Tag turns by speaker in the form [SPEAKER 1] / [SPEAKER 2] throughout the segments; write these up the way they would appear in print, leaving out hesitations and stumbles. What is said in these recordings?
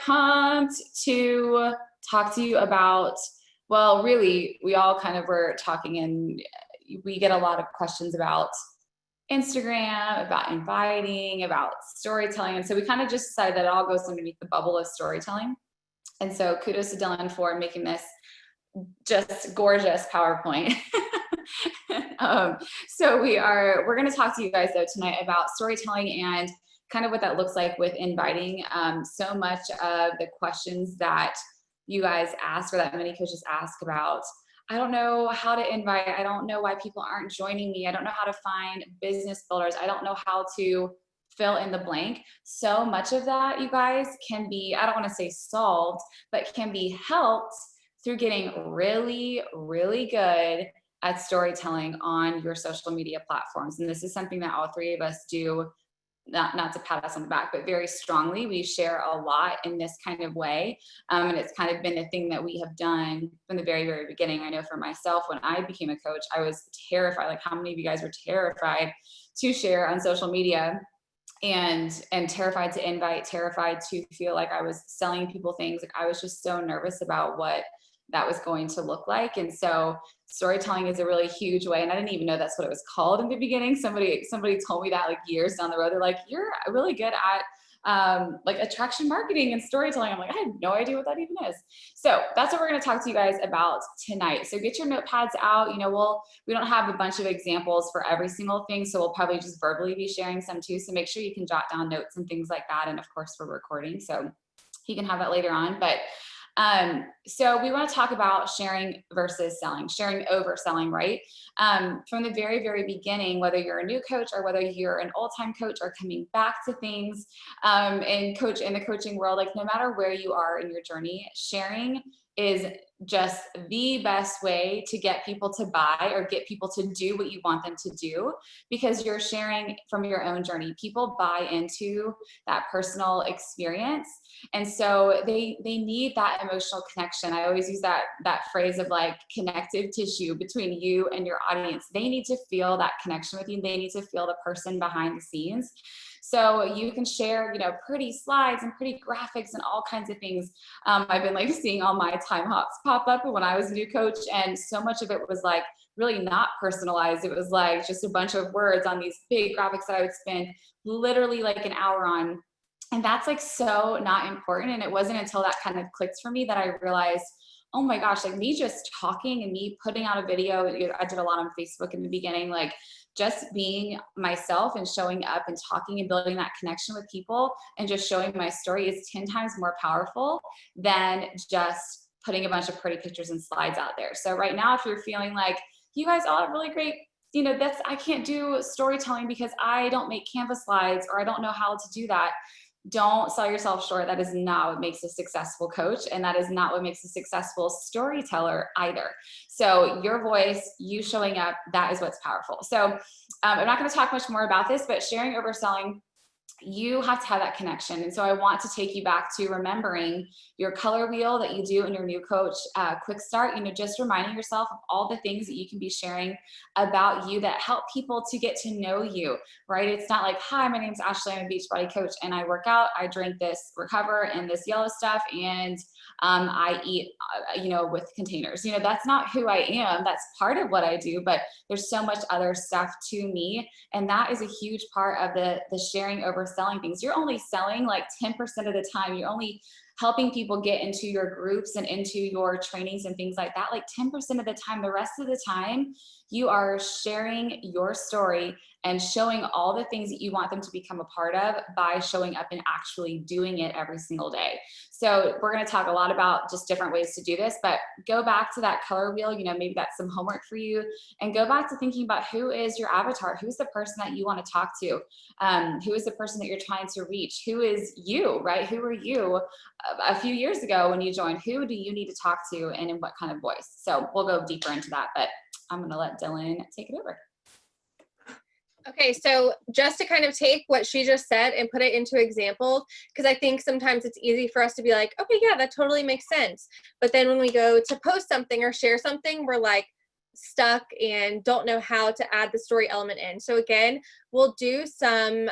[SPEAKER 1] pumped to talk to you about, well, really, we all kind of were talking, and we get a lot of questions about Instagram, about inviting, about storytelling. And so we kind of just decided that it all goes underneath the bubble of storytelling. And so kudos to Dylan for making this just gorgeous PowerPoint. So we're going to talk to you guys though tonight about storytelling and kind of what that looks like with inviting. So much of the questions that you guys ask, or that many coaches ask about, I don't know how to invite. I don't know why people aren't joining me. I don't know how to find business builders. I don't know how to fill in the blank. So much of that, you guys, can be, I don't want to say solved, but can be helped through getting really, really good at storytelling on your social media platforms. And this is something that all three of us do, not to pat us on the back, but very strongly. We share a lot in this kind of way. And it's kind of been a thing that we have done from the very, very beginning. I know for myself, when I became a coach, I was terrified. Like, how many of you guys were terrified to share on social media? And terrified to invite, terrified to feel like I was selling people things. Like, I was just so nervous about what that was going to look like. And so storytelling is a really huge way. And I didn't even know that's what it was called in the beginning. Somebody told me that like years down the road. They're like, you're really good at like attraction marketing and storytelling. I'm like, I had no idea what that even is. So that's what we're going to talk to you guys about tonight. So get your notepads out. You know, we don't have a bunch of examples for every single thing, so we'll probably just verbally be sharing some too. So make sure you can jot down notes and things like that. And of course, we're recording, so you can have that later on. But so we want to talk about sharing versus selling, sharing over selling, right? From the very, very beginning, whether you're a new coach or whether you're an old-time coach or coming back to things, in the coaching world, like no matter where you are in your journey, sharing is just the best way to get people to buy or get people to do what you want them to do, because you're sharing from your own journey. People buy into that personal experience. And so they need that emotional connection. I always use that phrase of like connective tissue between you and your audience. They need to feel that connection with you. They need to feel the person behind the scenes. So you can share, pretty slides and pretty graphics and all kinds of things. I've been like seeing all my time hops pop up when I was a new coach, and so much of it was like really not personalized. It was like just a bunch of words on these big graphics that I would spend literally like an hour on. And that's like so not important. And it wasn't until that kind of clicked for me that I realized, oh my gosh, like me just talking and me putting out a video. I did a lot on Facebook in the beginning, like just being myself and showing up and talking and building that connection with people and just showing my story is 10 times more powerful than just putting a bunch of pretty pictures and slides out there. So right now, if you're feeling like you guys all have really great, I can't do storytelling because I don't make Canva slides or I don't know how to do that. Don't sell yourself short. That is not what makes a successful coach. And that is not what makes a successful storyteller either. So your voice, you showing up, that is what's powerful. So I'm not going to talk much more about this, but sharing over selling, you have to have that connection. And so I want to take you back to remembering your color wheel that you do in your new coach quick start, just reminding yourself of all the things that you can be sharing about you that help people to get to know you, right? It's not like, hi, my name's Ashley, I'm a Beachbody coach and I work out, I drink this Recover and this yellow stuff, and I eat, with containers. That's not who I am. That's part of what I do, but there's so much other stuff to me. And that is a huge part of the sharing over selling things. You're only selling like 10% of the time. You're only helping people get into your groups and into your trainings and things like that, like 10% of the time. The rest of the time, you are sharing your story and showing all the things that you want them to become a part of by showing up and actually doing it every single day. So we're going to talk a lot about just different ways to do this, but go back to that color wheel, maybe that's some homework for you, and go back to thinking about who is your avatar, who's the person that you want to talk to, who is the person that you're trying to reach, who is you, right? Who are you a few years ago when you joined? Who do you need to talk to and in what kind of voice? So we'll go deeper into that, but I'm going to let Dylan take it over.
[SPEAKER 2] Okay, so just to kind of take what she just said and put it into examples, because I think sometimes it's easy for us to be like, okay, yeah, that totally makes sense. But then when we go to post something or share something, we're like stuck and don't know how to add the story element in. So again, we'll do some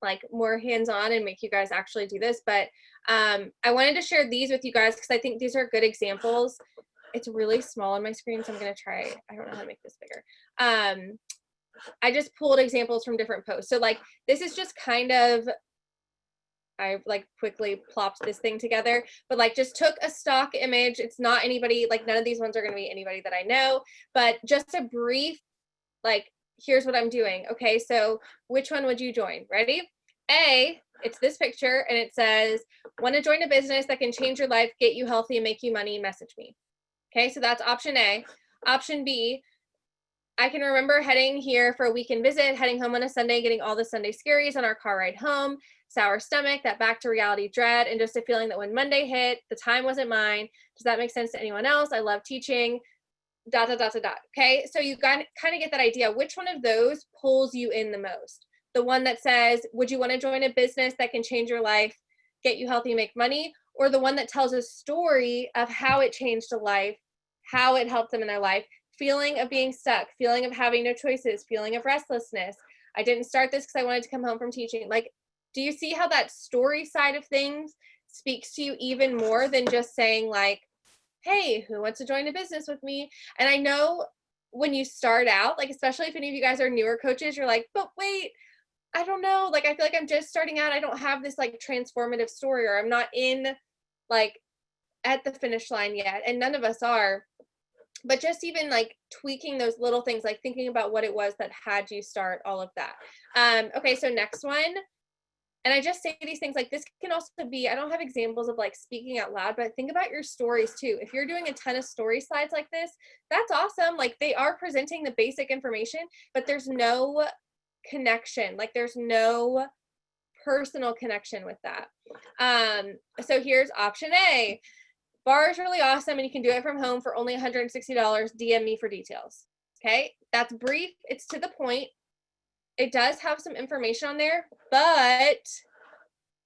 [SPEAKER 2] like more hands-on and make you guys actually do this. But I wanted to share these with you guys because I think these are good examples. It's really small on my screen, so I'm going to try. I don't know how to make this bigger. I just pulled examples from different posts. So like, this is just kind of, I like quickly plopped this thing together, but like just took a stock image. It's not anybody, like none of these ones are going to be anybody that I know, but just a brief, like, here's what I'm doing. Okay, so which one would you join? Ready? A, it's this picture and it says, want to join a business that can change your life, get you healthy, and make you money, message me. Okay, so that's option A. Option B, I can remember heading here for a weekend visit, heading home on a Sunday, getting all the Sunday scaries on our car ride home, sour stomach, that back to reality dread, and just a feeling that when Monday hit, the time wasn't mine. Does that make sense to anyone else? I love teaching, ... Okay, so you got kind of get that idea. Which one of those pulls you in the most? The one that says, would you want to join a business that can change your life, get you healthy, make money? Or the one that tells a story of how it changed a life, how it helped them in their life, feeling of being stuck, feeling of having no choices, feeling of restlessness. I didn't start this because I wanted to come home from teaching. Like, do you see how that story side of things speaks to you even more than just saying like, hey, who wants to join a business with me? And I know when you start out, like, especially if any of you guys are newer coaches, you're like, but wait, I don't know. Like, I feel like I'm just starting out. I don't have this like transformative story, or I'm not in like at the finish line yet. And none of us are. But just even like tweaking those little things, like thinking about what it was that had you start all of that. Okay, so next one. And I just say these things like this can also be, I don't have examples of like speaking out loud, but think about your stories too. If you're doing a ton of story slides like this, that's awesome. Like they are presenting the basic information, but there's no connection. Like there's no personal connection with that. So here's option A. Bar is really awesome and you can do it from home for only $160. DM me for details. Okay, that's brief. It's to the point. It does have some information on there, but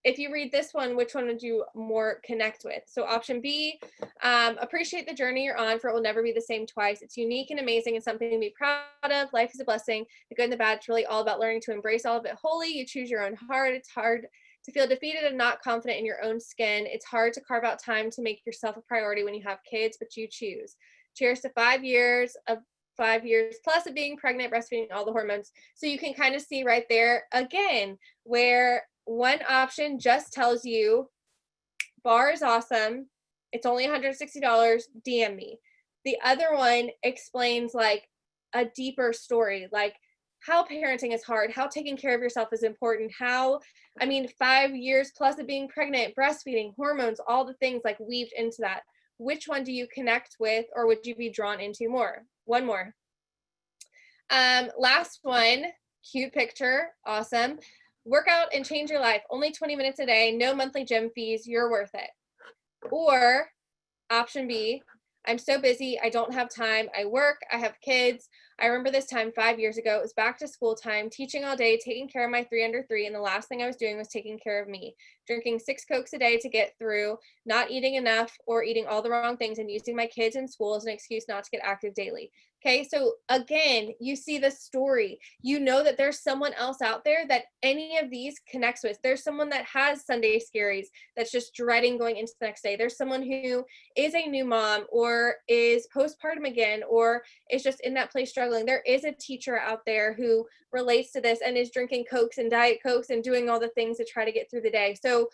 [SPEAKER 2] if you read this one, which one would you more connect with? So option B, appreciate the journey you're on, for it will never be the same twice. It's unique and amazing and something to be proud of. Life is a blessing. The good and the bad, it's really all about learning to embrace all of it wholly. You choose your own heart. It's hard to feel defeated and not confident in your own skin. It's hard to carve out time to make yourself a priority when you have kids, but you choose. Cheers to 5 years plus of being pregnant, breastfeeding, all the hormones. So you can kind of see right there again, where one option just tells you bar is awesome. It's only $160. DM me. The other one explains like a deeper story, like how parenting is hard, how taking care of yourself is important, how, I mean, 5 years plus of being pregnant, breastfeeding, hormones, all the things like weaved into that. Which one do you connect with, or would you be drawn into more? One more. Last one, cute picture, awesome. Work out and change your life. Only 20 minutes a day, no monthly gym fees, you're worth it. Or option B, I'm so busy, I don't have time. I work, I have kids. I remember this time 5 years ago. It was back to school time, teaching all day, taking care of my 3 under 3, and the last thing I was doing was taking care of me. Drinking 6 Cokes a day to get through, not eating enough or eating all the wrong things, and using my kids in school as an excuse not to get active daily. Okay, so again, you see the story. You know that there's someone else out there that any of these connects with. There's someone that has Sunday scaries that's just dreading going into the next day. There's someone who is a new mom or is postpartum again or is just in that place struggling. There is a teacher out there who relates to this and is drinking Cokes and Diet Cokes and doing all the things to try to get through the day. So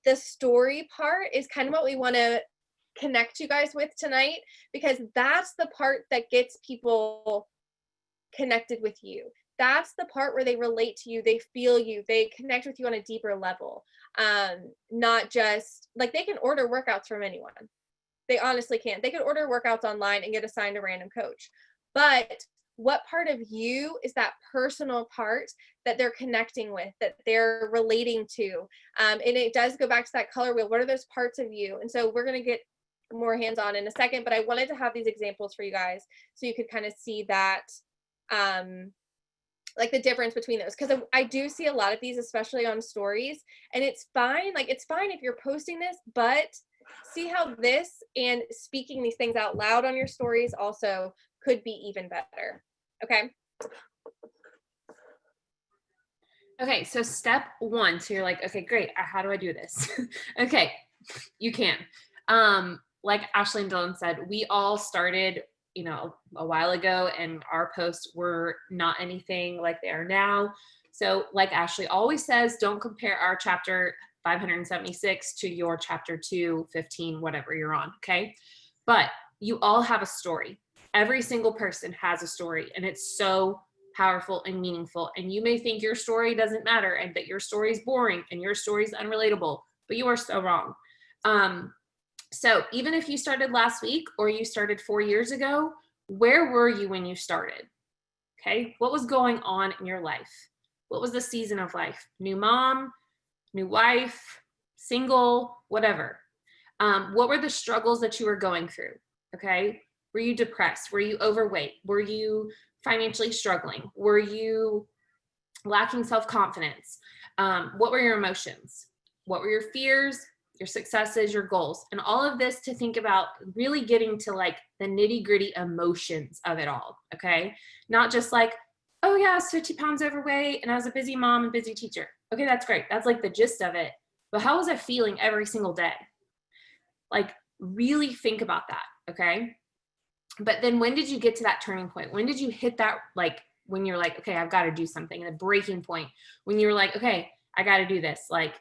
[SPEAKER 2] the story part is kind of what we want to connect you guys with tonight, because that's the part that gets people connected with you. That's the part where they relate to you, they feel you, they connect with you on a deeper level. Not just like they can order workouts from anyone. They honestly can. They could order workouts online and get assigned a random coach. But what part of you is that personal part that they're connecting with, that they're relating to? And it does go back to that color wheel. What are those parts of you? And so we're going to get more hands-on in a second, but I wanted to have these examples for you guys so you could kind of see that, like the difference between those. Because I do see a lot of these, especially on stories, and it's fine. Like it's fine if you're posting this, but see how this and speaking these things out loud on your stories also could be even better. Okay.
[SPEAKER 3] Okay, so step one. So you're like, okay, great. How do I do this? Okay, you can. Like Ashley and Dylan said, we all started, a while ago, and our posts were not anything like they are now. So, like Ashley always says, don't compare our chapter 576 to your chapter 215, whatever you're on. Okay, but you all have a story. Every single person has a story, and it's so powerful and meaningful. And you may think your story doesn't matter and that your story is boring and your story is unrelatable, but you are so wrong. So even if you started last week or you started 4 years ago, where were you when you started? Okay. What was going on in your life? What was the season of life? New mom, new wife, single, whatever. What were the struggles that you were going through? Okay. Were you depressed? Were you overweight? Were you financially struggling? Were you lacking self-confidence? What were your emotions? What were your fears, your successes, your goals? And all of this to think about really getting to like the nitty-gritty emotions of it all, okay? Not just like, oh yeah, I was 50 pounds overweight and I was a busy mom and busy teacher. Okay, that's great. That's like the gist of it. But how was I feeling every single day? Like really think about that, okay? But then when did you get to that turning point? When did you hit that, like, when you're like, okay, I've got to do something, a breaking point, when you're like, okay, I got to do this. Like,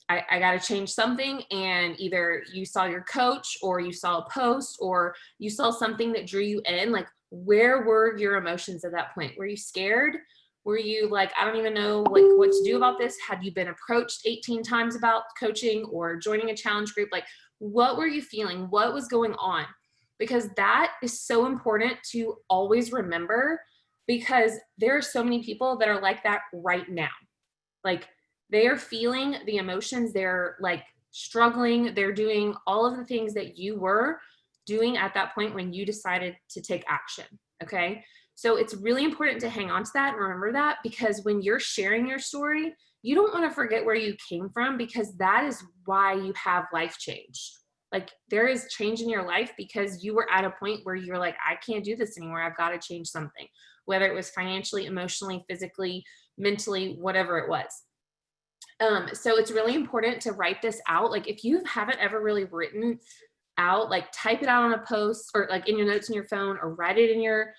[SPEAKER 3] I got to change something. And either you saw your coach or you saw a post or you saw something that drew you in. Like, where were your emotions at that point? Were you scared? Were you like, I don't even know like what to do about this? Had you been approached 18 times about coaching or joining a challenge group? Like, what were you feeling? What was going on? Because that is so important to always remember, because there are so many people that are like that right now. Like, they are feeling the emotions, they're like struggling, they're doing all of the things that you were doing at that point when you decided to take action. Okay. So it's really important to hang on to that and remember that, because when you're sharing your story, you don't want to forget where you came from, because that is why you have life change. Like, there is change in your life because you were at a point where you're like, I can't do this anymore. I've got to change something, whether it was financially, emotionally, physically, mentally, whatever it was. So it's really important to write this out. Like, if you haven't ever really written out, like type it out on a post or like in your notes on your phone, or write it in your,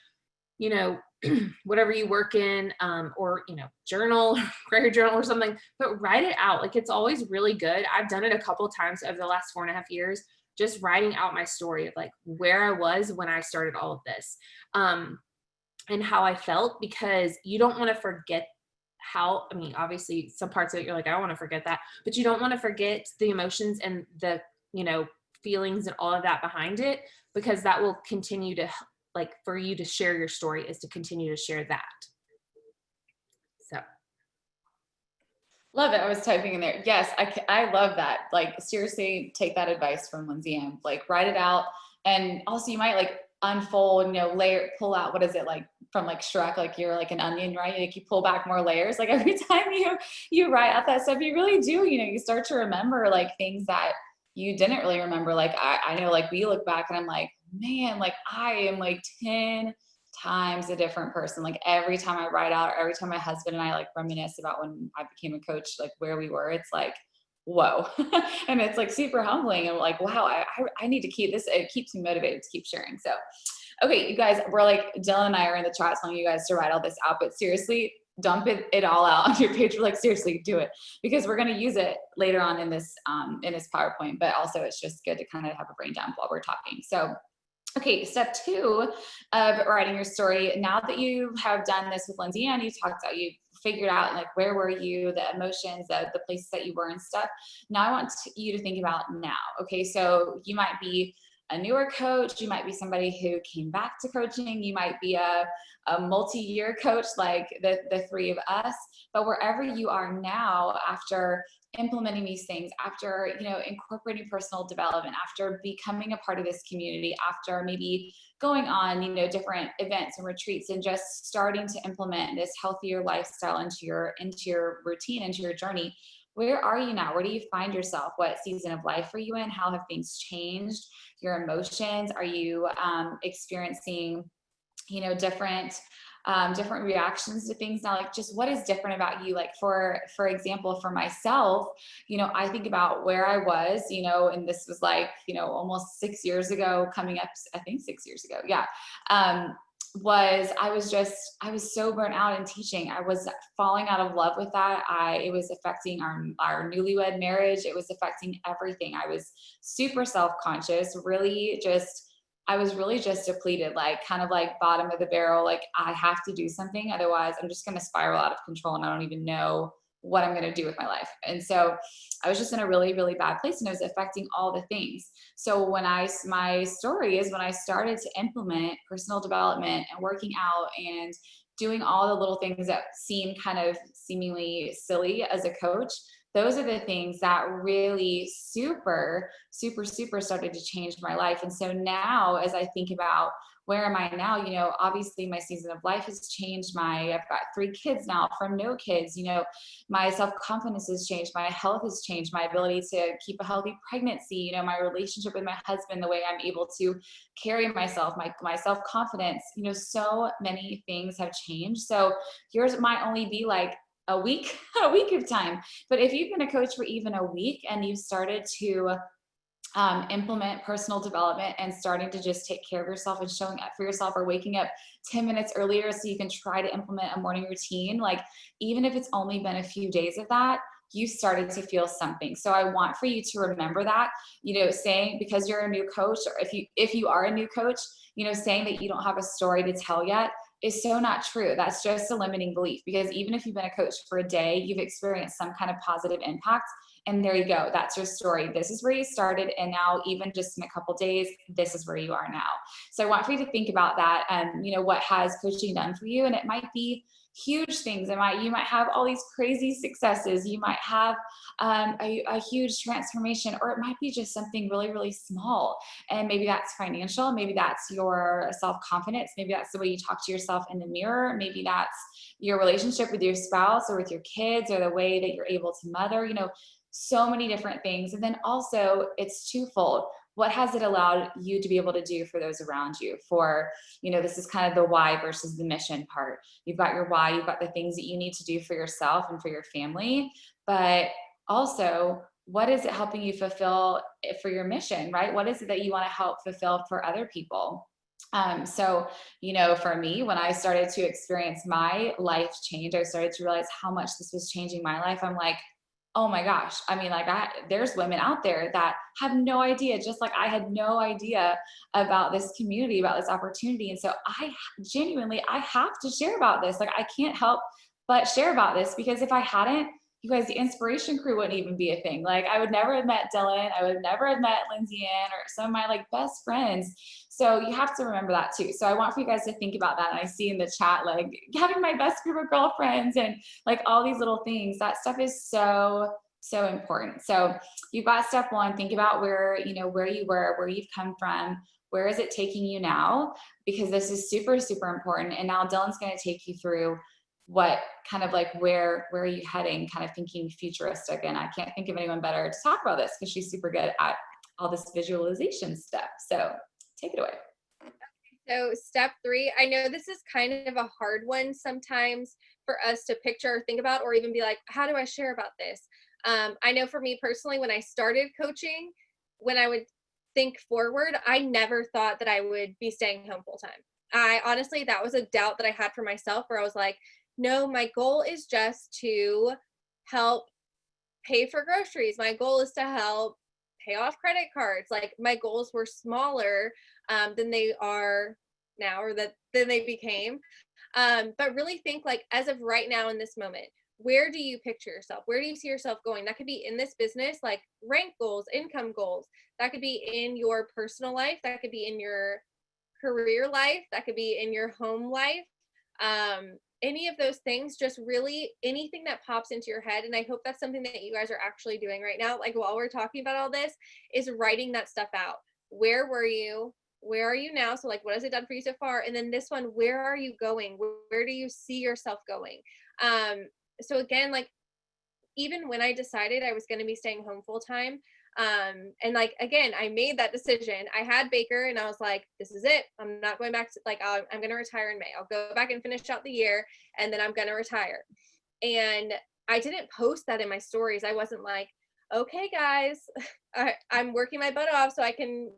[SPEAKER 3] whatever you work in, or, journal, prayer journal or something, but write it out. Like, it's always really good. I've done it a couple of times over the last 4.5 years, just writing out my story of like where I was when I started all of this, and how I felt, because you don't want to forget how, I mean, obviously some parts of it, you're like, I don't want to forget that, but you don't want to forget the emotions and the, feelings and all of that behind it, because that will continue to, like, for you to share your story is to continue to share that. So.
[SPEAKER 1] Love it. I was typing in there. Yes, I love that. Like, seriously, take that advice from Lindsay Ann. Like, write it out. And also you might like unfold, layer, pull out, what is it, like from like Shrek, like you're like an onion, right? Like you pull back more layers. Like every time you write out that stuff, you really do, you start to remember like things that you didn't really remember. Like I know, like we look back and I'm like, man, like I am like 10 times a different person. Like every time I write out, or every time my husband and I like reminisce about when I became a coach, like where we were, it's like, whoa. And it's like super humbling. And like, wow, I need to keep this. It keeps me motivated to keep sharing. So, okay, you guys, we're like, Dylan and I are in the chat telling you guys to write all this out, but seriously, dump it all out on your page. We're like, seriously, do it, because we're going to use it later on in this PowerPoint, but also it's just good to kind of have a brain dump while we're talking. So, okay, step 2 of writing your story. Now that you have done this with Lindsay Ann, you talked about, you figured out like where were you, the emotions, the places that you were and stuff. Now I want you to think about now. Okay, so you might be a newer coach, you might be somebody who came back to coaching, you might be a multi-year coach like the three of us, but wherever you are now, after implementing these things, after incorporating personal development, after becoming a part of this community, after maybe going on different events and retreats, and just starting to implement this healthier lifestyle into your routine, into your journey, where are you now? Where do you find yourself? What season of life are you in? How have things changed? Your emotions? Are you experiencing different different reactions to things now. Like, just what is different about you? Like, for example, for myself, I think about where I was, and this was like, almost 6 years ago, coming up, I think 6 years ago. Yeah. I was so burnt out in teaching. I was falling out of love with that. It was affecting our newlywed marriage. It was affecting everything. I was super self-conscious, I was really just depleted, like kind of like bottom of the barrel. Like, I have to do something. Otherwise I'm just going to spiral out of control and I don't even know what I'm going to do with my life. And so I was just in a really, really bad place, and it was affecting all the things. So my story is when I started to implement personal development and working out and doing all the little things that seem kind of seemingly silly as a coach, those are the things that really super, super, super started to change my life. And so now, as I think about where am I now, obviously my season of life has changed. I've got 3 kids now from no kids. My self-confidence has changed, my health has changed, my ability to keep a healthy pregnancy, my relationship with my husband, the way I'm able to carry myself, my self-confidence, so many things have changed. So yours might only be like a week, a week of time. But if you've been a coach for even a week and you've started to implement personal development and starting to just take care of yourself and showing up for yourself, or waking up 10 minutes earlier so you can try to implement a morning routine, like, even if it's only been a few days of that, you started to feel something. So I want for you to remember that, saying, because you're a new coach, or if you are a new coach, saying that you don't have a story to tell yet is so not true. That's just a limiting belief, because even if you've been a coach for a day, you've experienced some kind of positive impact. And there you go. That's your story. This is where you started. And now, even just in a couple days, this is where you are now. So I want for you to think about that. And, what has coaching done for you? And it might be huge things. You might have all these crazy successes. You might have a huge transformation, or it might be just something really, really small. And maybe that's financial. Maybe that's your self-confidence. Maybe that's the way you talk to yourself in the mirror. Maybe that's your relationship with your spouse or with your kids, or the way that you're able to mother, so many different things. And then also, it's twofold. What has it allowed you to be able to do for those around you? This is kind of the why versus the mission part. You've got your why, you've got the things that you need to do for yourself and for your family, but also, what is it helping you fulfill for your mission, right? What is it that you want to help fulfill for other people? For me, when I started to experience my life change, I started to realize how much this was changing my life. I'm like, oh my gosh. I mean, like, there's women out there that have no idea, just like I had no idea about this community, about this opportunity. And so I have to share about this. Like, I can't help but share about this, because if I hadn't, you guys, the Inspiration Crew wouldn't even be a thing. Like, I would never have met Dylan. I would never have met Lindsay Ann, or some of my like best friends. So you have to remember that too. So I want for you guys to think about that. And I see in the chat, like, having my best group of girlfriends and like all these little things, that stuff is so, so important. So you've got step 1, think about where you were, where you've come from, where is it taking you now? Because this is super, super important. And now Dylan's going to take you through what kind of like, where are you heading, kind of thinking futuristic. And I can't think of anyone better to talk about this, because she's super good at all this visualization stuff. So take it away.
[SPEAKER 2] So step 3, I know this is kind of a hard one sometimes for us to picture or think about, or even be like, how do I share about this? I know for me personally, when I started coaching, when I would think forward, I never thought that I would be staying home full time. I honestly, that was a doubt that I had for myself, where I was like, no, my goal is just to help pay for groceries. My goal is to help pay off credit cards. Like, my goals were smaller than they are now, or than they became. But really think, like, as of right now in this moment, where do you picture yourself? Where do you see yourself going? That could be in this business, like rank goals, income goals. That could be in your personal life. That could be in your career life. That could be in your home life. Any of those things, just really anything that pops into your head. And I hope that's something that you guys are actually doing right now. Like, while we're talking about all this, is writing that stuff out. Where were you? Where are you now? So like, what has it done for you so far? And then this one, where are you going? Where do you see yourself going? So again, like, even when I decided I was going to be staying home full time, and like, again, I made that decision. I had Baker and I was like, this is it. I'm not going back to, like, I'm going to retire in May. I'll go back and finish out the year and then I'm going to retire. And I didn't post that in my stories. I wasn't like, okay, guys, I'm working my butt off so I can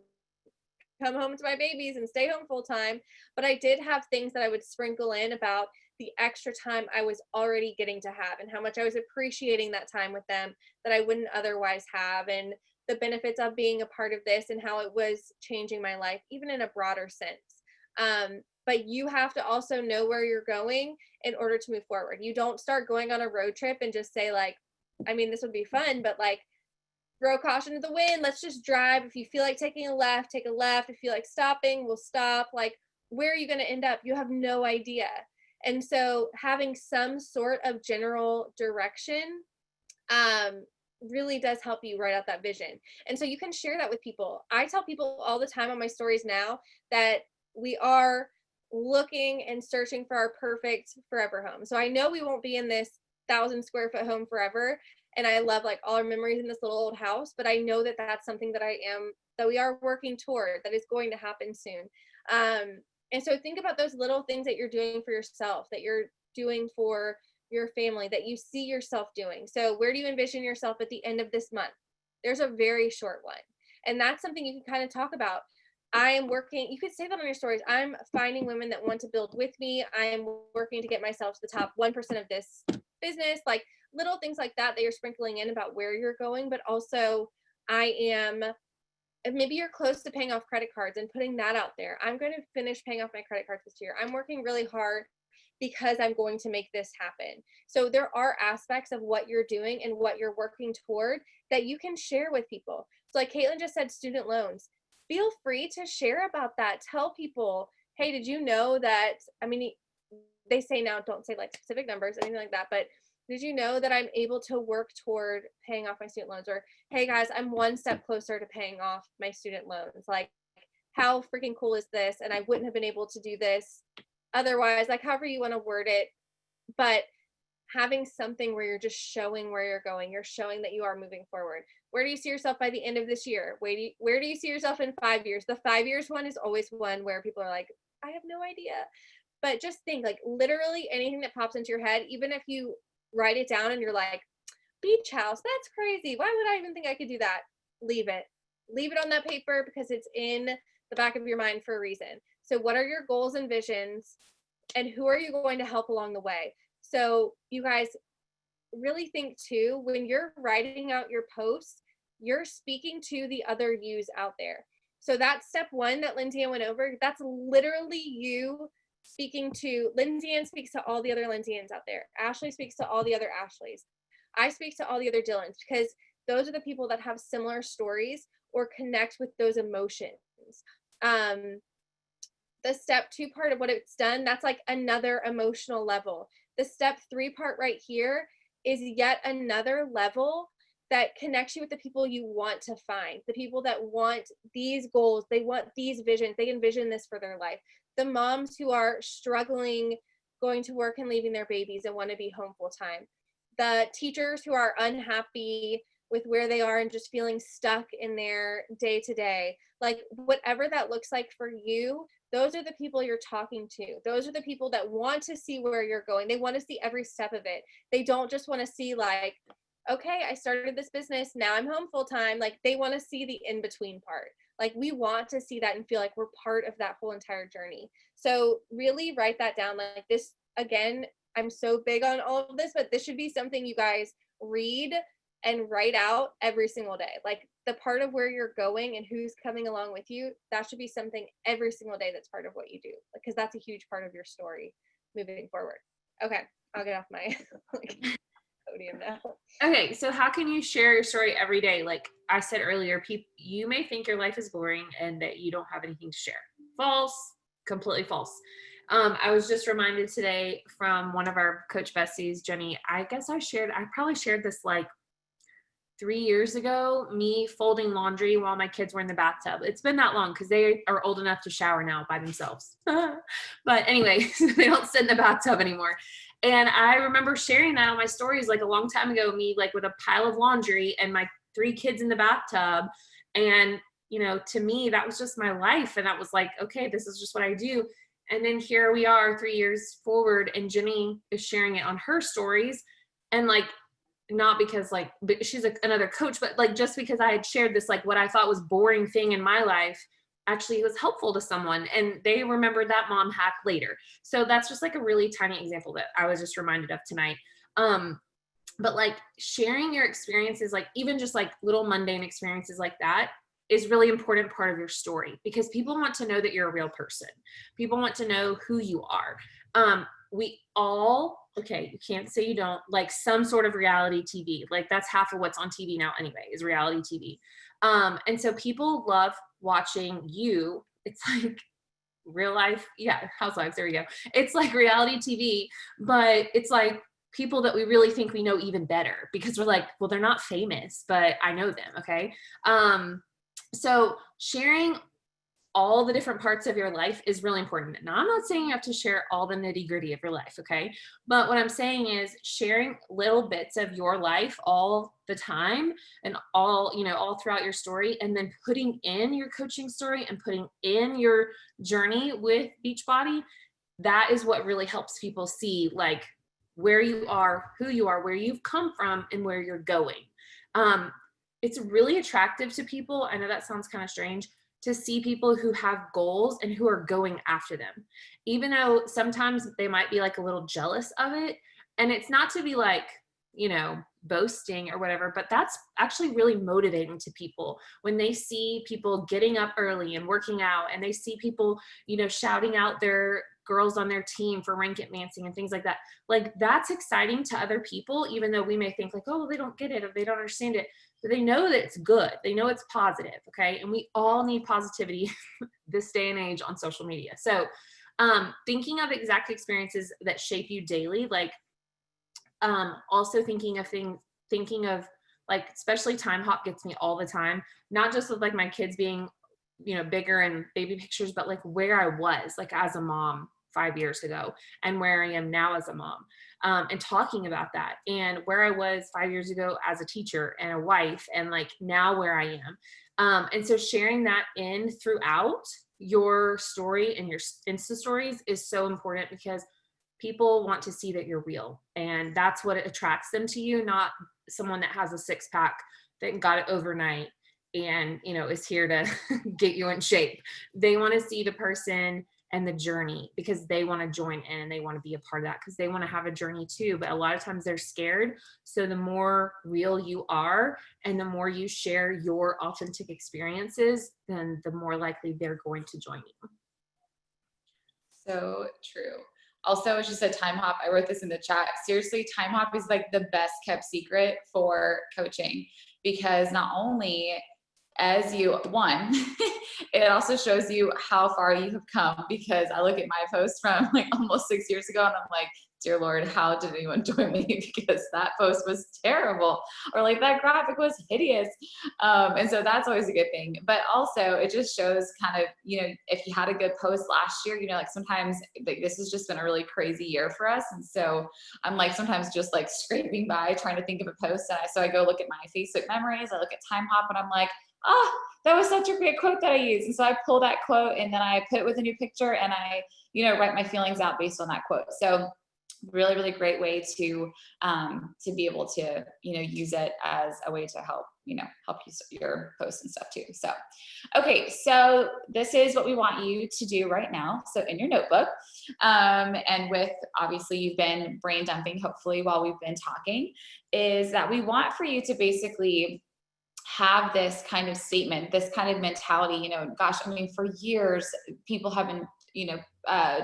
[SPEAKER 2] come home to my babies and stay home full time. But I did have things that I would sprinkle in about the extra time I was already getting to have and how much I was appreciating that time with them that I wouldn't otherwise have, and the benefits of being a part of this and how it was changing my life, even in a broader sense. But you have to also know where you're going in order to move forward. You don't start going on a road trip and just say, like, I mean, this would be fun, but like, throw caution to the wind. Let's just drive. If you feel like taking a left, take a left. If you feel like stopping, we'll stop. Like, where are you going to end up? You have no idea. And so having some sort of general direction really does help you write out that vision. And so you can share that with people. I tell people all the time on my stories now that we are looking and searching for our perfect forever home. So I know we won't be in this 1,000 square foot home forever. And I love like all our memories in this little old house, but I know that that's something that we are working toward, that is going to happen soon. And so think about those little things that you're doing for yourself, that you're doing for your family, that you see yourself doing. So where do you envision yourself at the end of this month? There's a very short one. And that's something you can kind of talk about. I am working, you could say that on your stories. I'm finding women that want to build with me. I am working to get myself to the top 1% of this business, like little things like that you're sprinkling in about where you're going. But also maybe you're close to paying off credit cards and putting that out there. I'm going to finish paying off my credit cards this year. I'm working really hard because I'm going to make this happen. So there are aspects of what you're doing and what you're working toward that you can share with people. So like Caitlin just said, student loans. Feel free to share about that. Tell people, hey, did you know that, I mean, they say now, don't say like specific numbers, anything like that, but did you know that I'm able to work toward paying off my student loans? Or, hey guys, I'm one step closer to paying off my student loans. Like, how freaking cool is this? And I wouldn't have been able to do this otherwise, like however you want to word it. But having something where you're just showing where you're going, you're showing that you are moving forward. Where do you see yourself by the end of this year? Where do you see yourself in 5 years? The 5 years one is always one where people are like, I have no idea. But just think, like, literally anything that pops into your head, even if you write it down and you're like, beach house, that's crazy. Why would I even think I could do that? Leave it on that paper, because it's in the back of your mind for a reason. So what are your goals and visions, and who are you going to help along the way? So you guys really think too, when you're writing out your posts, you're speaking to the other yous out there. So that's step one that Lindsay Ann went over. That's literally you speaking to, Lindsay Ann speaks to all the other Lindsay Anns out there. Ashley speaks to all the other Ashleys. I speak to all the other Dylans, because those are the people that have similar stories or connect with those emotions. The step 2 part of what it's done, that's like another emotional level. The step 3 part right here is yet another level that connects you with the people you want to find, the people that want these goals, they want these visions, they envision this for their life. The moms who are struggling going to work and leaving their babies and want to be home full time. The teachers who are unhappy with where they are and just feeling stuck in their day to day. Like, whatever that looks like for you, those are the people you're talking to. Those are the people that want to see where you're going. They want to see every step of it. They don't just want to see like, okay, I started this business, now I'm home full time. Like, they want to see the in-between part. Like, we want to see that and feel like we're part of that whole entire journey. So really write that down. Like this, again, I'm so big on all of this, but this should be something you guys read and write out every single day. Like, the part of where you're going and who's coming along with you, that should be something every single day that's part of what you do, because that's a huge part of your story moving forward. Okay, I'll get off my podium now.
[SPEAKER 3] Okay, so how can you share your story every day? Like I said earlier, you may think your life is boring and that you don't have anything to share. False, completely false. I was just reminded today from one of our coach besties, Jenny. I probably shared this like 3 years ago, me folding laundry while my kids were in the bathtub. It's been that long because they are old enough to shower now by themselves. But anyway, they don't sit in the bathtub anymore. And I remember sharing that on my stories like a long time ago, me like with a pile of laundry and my 3 kids in the bathtub. And, you know, to me, that was just my life. And that was like, okay, this is just what I do. And then here we are 3 years forward, and Jenny is sharing it on her stories. And like, not because like she's another coach, but like just because I had shared this, like what I thought was boring thing in my life, actually was helpful to someone, and they remembered that mom hack later. So that's just like a really tiny example that I was just reminded of tonight. But like sharing your experiences, like even just like little mundane experiences like that, is really important part of your story, because people want to know that you're a real person. People want to know who you are. We all, okay, you can't say you don't, like some sort of reality TV. Like that's half of what's on TV now anyway, is reality TV. And so people love watching you. It's like real life, yeah, housewives, there we go. It's like reality TV, but it's like people that we really think we know even better, because we're like, well, they're not famous, but I know them, okay? So sharing all the different parts of your life is really important. Now, I'm not saying you have to share all the nitty gritty of your life, okay? But what I'm saying is sharing little bits of your life all the time, and all, you know, all throughout your story, and then putting in your coaching story and putting in your journey with Beachbody, that is what really helps people see like where you are, who you are, where you've come from, and where you're going. It's really attractive to people. I know that sounds kind of strange, to see people who have goals and who are going after them, even though sometimes they might be like a little jealous of it. And it's not to be like, you know, boasting or whatever, but that's actually really motivating to people when they see people getting up early and working out, and they see people, you know, shouting out their girls on their team for rank advancing and things like that. Like that's exciting to other people, even though we may think like, oh, they don't get it or they don't understand it, but they know that it's good. They know it's positive. Okay. And we all need positivity this day and age on social media. So thinking of exact experiences that shape you daily, like also thinking of like, especially time hop gets me all the time, not just with like my kids being, you know, bigger and baby pictures, but like where I was like as a mom 5 years ago and where I am now as a mom, and talking about that, and where I was 5 years ago as a teacher and a wife, and like now where I am. And so sharing that in throughout your story and your Insta stories is so important, because people want to see that you're real, and that's what attracts them to you, not someone that has a 6-pack that got it overnight and, you know, is here to get you in shape. They want to see the person and the journey, because they want to join in and they want to be a part of that, because they want to have a journey too. But a lot of times they're scared. So the more real you are and the more you share your authentic experiences, then the more likely they're going to join you.
[SPEAKER 1] So true. Also, she said time hop. I wrote this in the chat. Seriously, time hop is like the best kept secret for coaching, because not only as you it also shows you how far you have come, because I look at my post from like almost 6 years ago and I'm like, dear Lord, how did anyone join me? Because that post was terrible, or like that graphic was hideous. And so that's always a good thing. But also it just shows kind of, you know, if you had a good post last year, you know, like sometimes like, this has just been a really crazy year for us. And so I'm like sometimes just like scraping by trying to think of a post. And so I go look at my Facebook memories, I look at time hop, and I'm like, oh, that was such a great quote that I used. And so I pull that quote and then I put it with a new picture, and I, you know, write my feelings out based on that quote. So really, really great way to be able to, you know, use it as a way to help, you know, help you your posts and stuff too. So, okay. So this is what we want you to do right now. So in your notebook, and with, obviously you've been brain dumping, hopefully while we've been talking, is that we want for you to basically have this kind of statement, this kind of mentality, you know, gosh, I mean, for years, people have been, you know,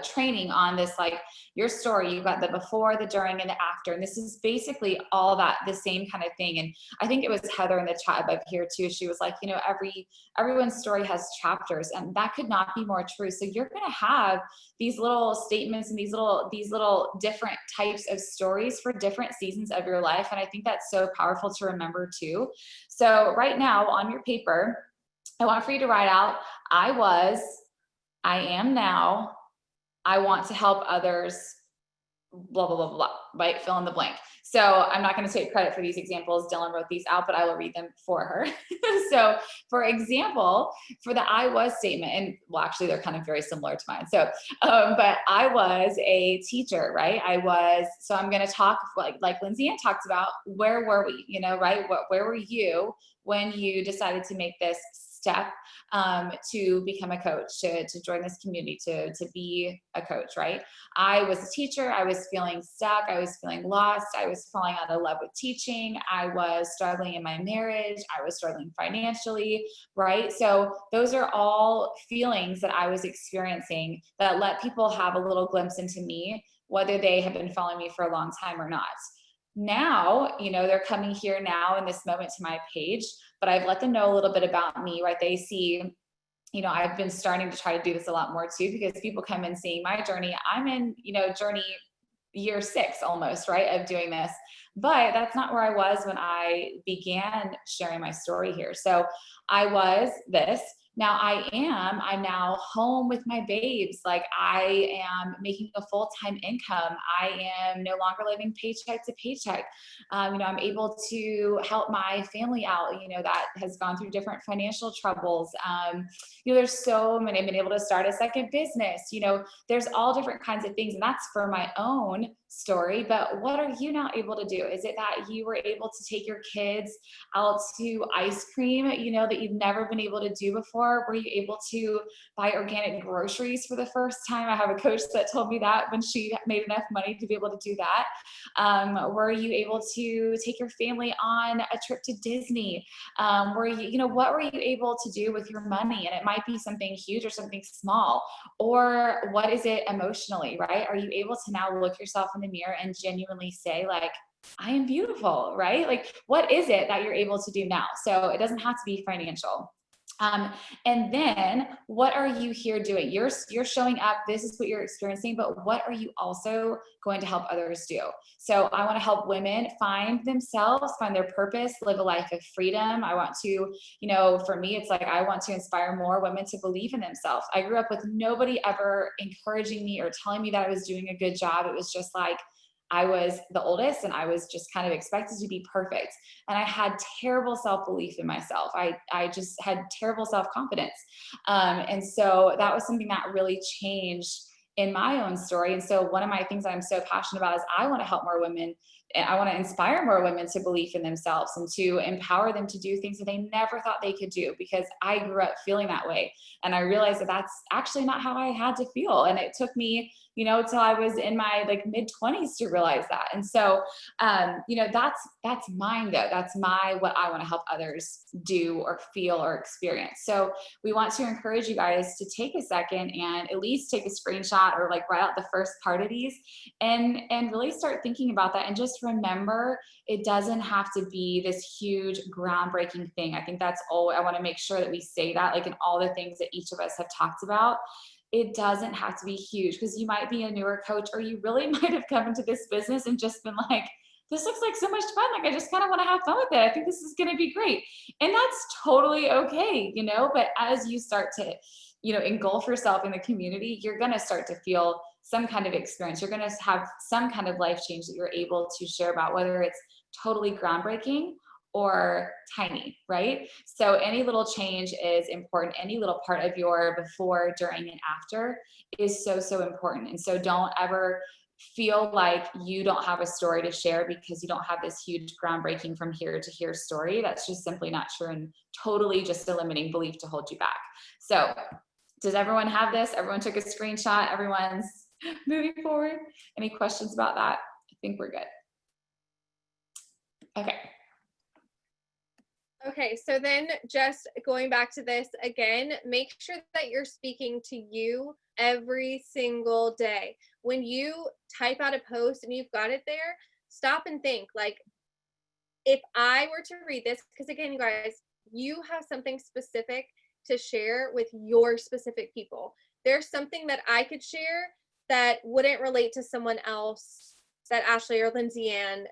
[SPEAKER 1] training on this, like your story, you've got the before, the during, and the after. And this is basically all that, the same kind of thing. And I think it was Heather in the chat above here too. She was like, you know, everyone's story has chapters, and that could not be more true. So you're going to have these little statements and these little different types of stories for different seasons of your life. And I think that's so powerful to remember too. So right now on your paper, I want for you to write out, I was, I am now, I want to help others blah, blah, blah, blah, right? Fill in the blank. So I'm not going to take credit for these examples. Dylan wrote these out, but I will read them for her. So for example, for the I was statement, and well, actually they're kind of very similar to mine. So, but I was a teacher, right? So I'm going to talk like Lindsay Ann talked about, where were we, right? Where were you when you decided to make this step to become a coach, to join this community, to be a coach, right? I was a teacher. I was feeling stuck. I was feeling lost. I was falling out of love with teaching. I was struggling in my marriage. I was struggling financially, right? So those are all feelings that I was experiencing that let people have a little glimpse into me, whether they have been following me for a long time or not. Now, they're coming here now in this moment to my page, but I've let them know a little bit about me, right? They see, I've been starting to try to do this a lot more too, because people come in seeing my journey. I'm in, journey year 6 almost, right, of doing this. But that's not where I was when I began sharing my story here. So I was this. Now I'm now home with my babes. Like, I am making a full-time income. I am no longer living paycheck to paycheck. I'm able to help my family out, that has gone through different financial troubles. There's so many. I've been able to start a second business. There's all different kinds of things, and that's for my own story. But what are you now able to do? Is it that you were able to take your kids out to ice cream, that you've never been able to do before? Were you able to buy organic groceries for the first time? I have a coach that told me that when she made enough money to be able to do that. Were you able to take your family on a trip to Disney? What were you able to do with your money? And it might be something huge or something small. Or what is it emotionally, right? Are you able to now look yourself in the mirror and genuinely say, like, I am beautiful, right? Like, what is it that you're able to do now? So it doesn't have to be financial. And then what are you here doing? You're showing up, this is what you're experiencing, but what are you also going to help others do? So I want to help women find themselves, find their purpose, live a life of freedom. I want to, for me, it's like, I want to inspire more women to believe in themselves. I grew up with nobody ever encouraging me or telling me that I was doing a good job. It was just like, I was the oldest and I was just kind of expected to be perfect. And I had terrible self-belief in myself. I just had terrible self-confidence. And so that was something that really changed in my own story. And so one of my things that I'm so passionate about is I want to help more women. And I want to inspire more women to believe in themselves and to empower them to do things that they never thought they could do, because I grew up feeling that way. And I realized that that's actually not how I had to feel. And it took me, till I was in my mid 20s to realize that. And so, that's mine though. That's what I want to help others do or feel or experience. So we want to encourage you guys to take a second and at least take a screenshot or write out the first part of these and really start thinking about that. And just remember, it doesn't have to be this huge groundbreaking thing. I think that's all I want to make sure that we say that, in all the things that each of us have talked about. It doesn't have to be huge, because you might be a newer coach, or you really might have come into this business and just been like, this looks like so much fun. I just kind of want to have fun with it. I think this is going to be great. And that's totally okay, but as you start to, engulf yourself in the community, you're going to start to feel some kind of experience. You're going to have some kind of life change that you're able to share about, whether it's totally groundbreaking or tiny, right? So any little change is important. Any little part of your before, during, and after is so, so important. And so don't ever feel like you don't have a story to share because you don't have this huge groundbreaking from here to here story. That's just simply not true, and totally just a limiting belief to hold you back. So does everyone have this? Everyone took a screenshot? Everyone's moving forward? Any questions about that? I think we're good. Okay.
[SPEAKER 2] Okay, so then just going back to this again, make sure that you're speaking to you every single day. When you type out a post and you've got it there, stop and think, if I were to read this, because again, you guys, you have something specific to share with your specific people. There's something that I could share that wouldn't relate to someone else that Ashley or Lindsay Ann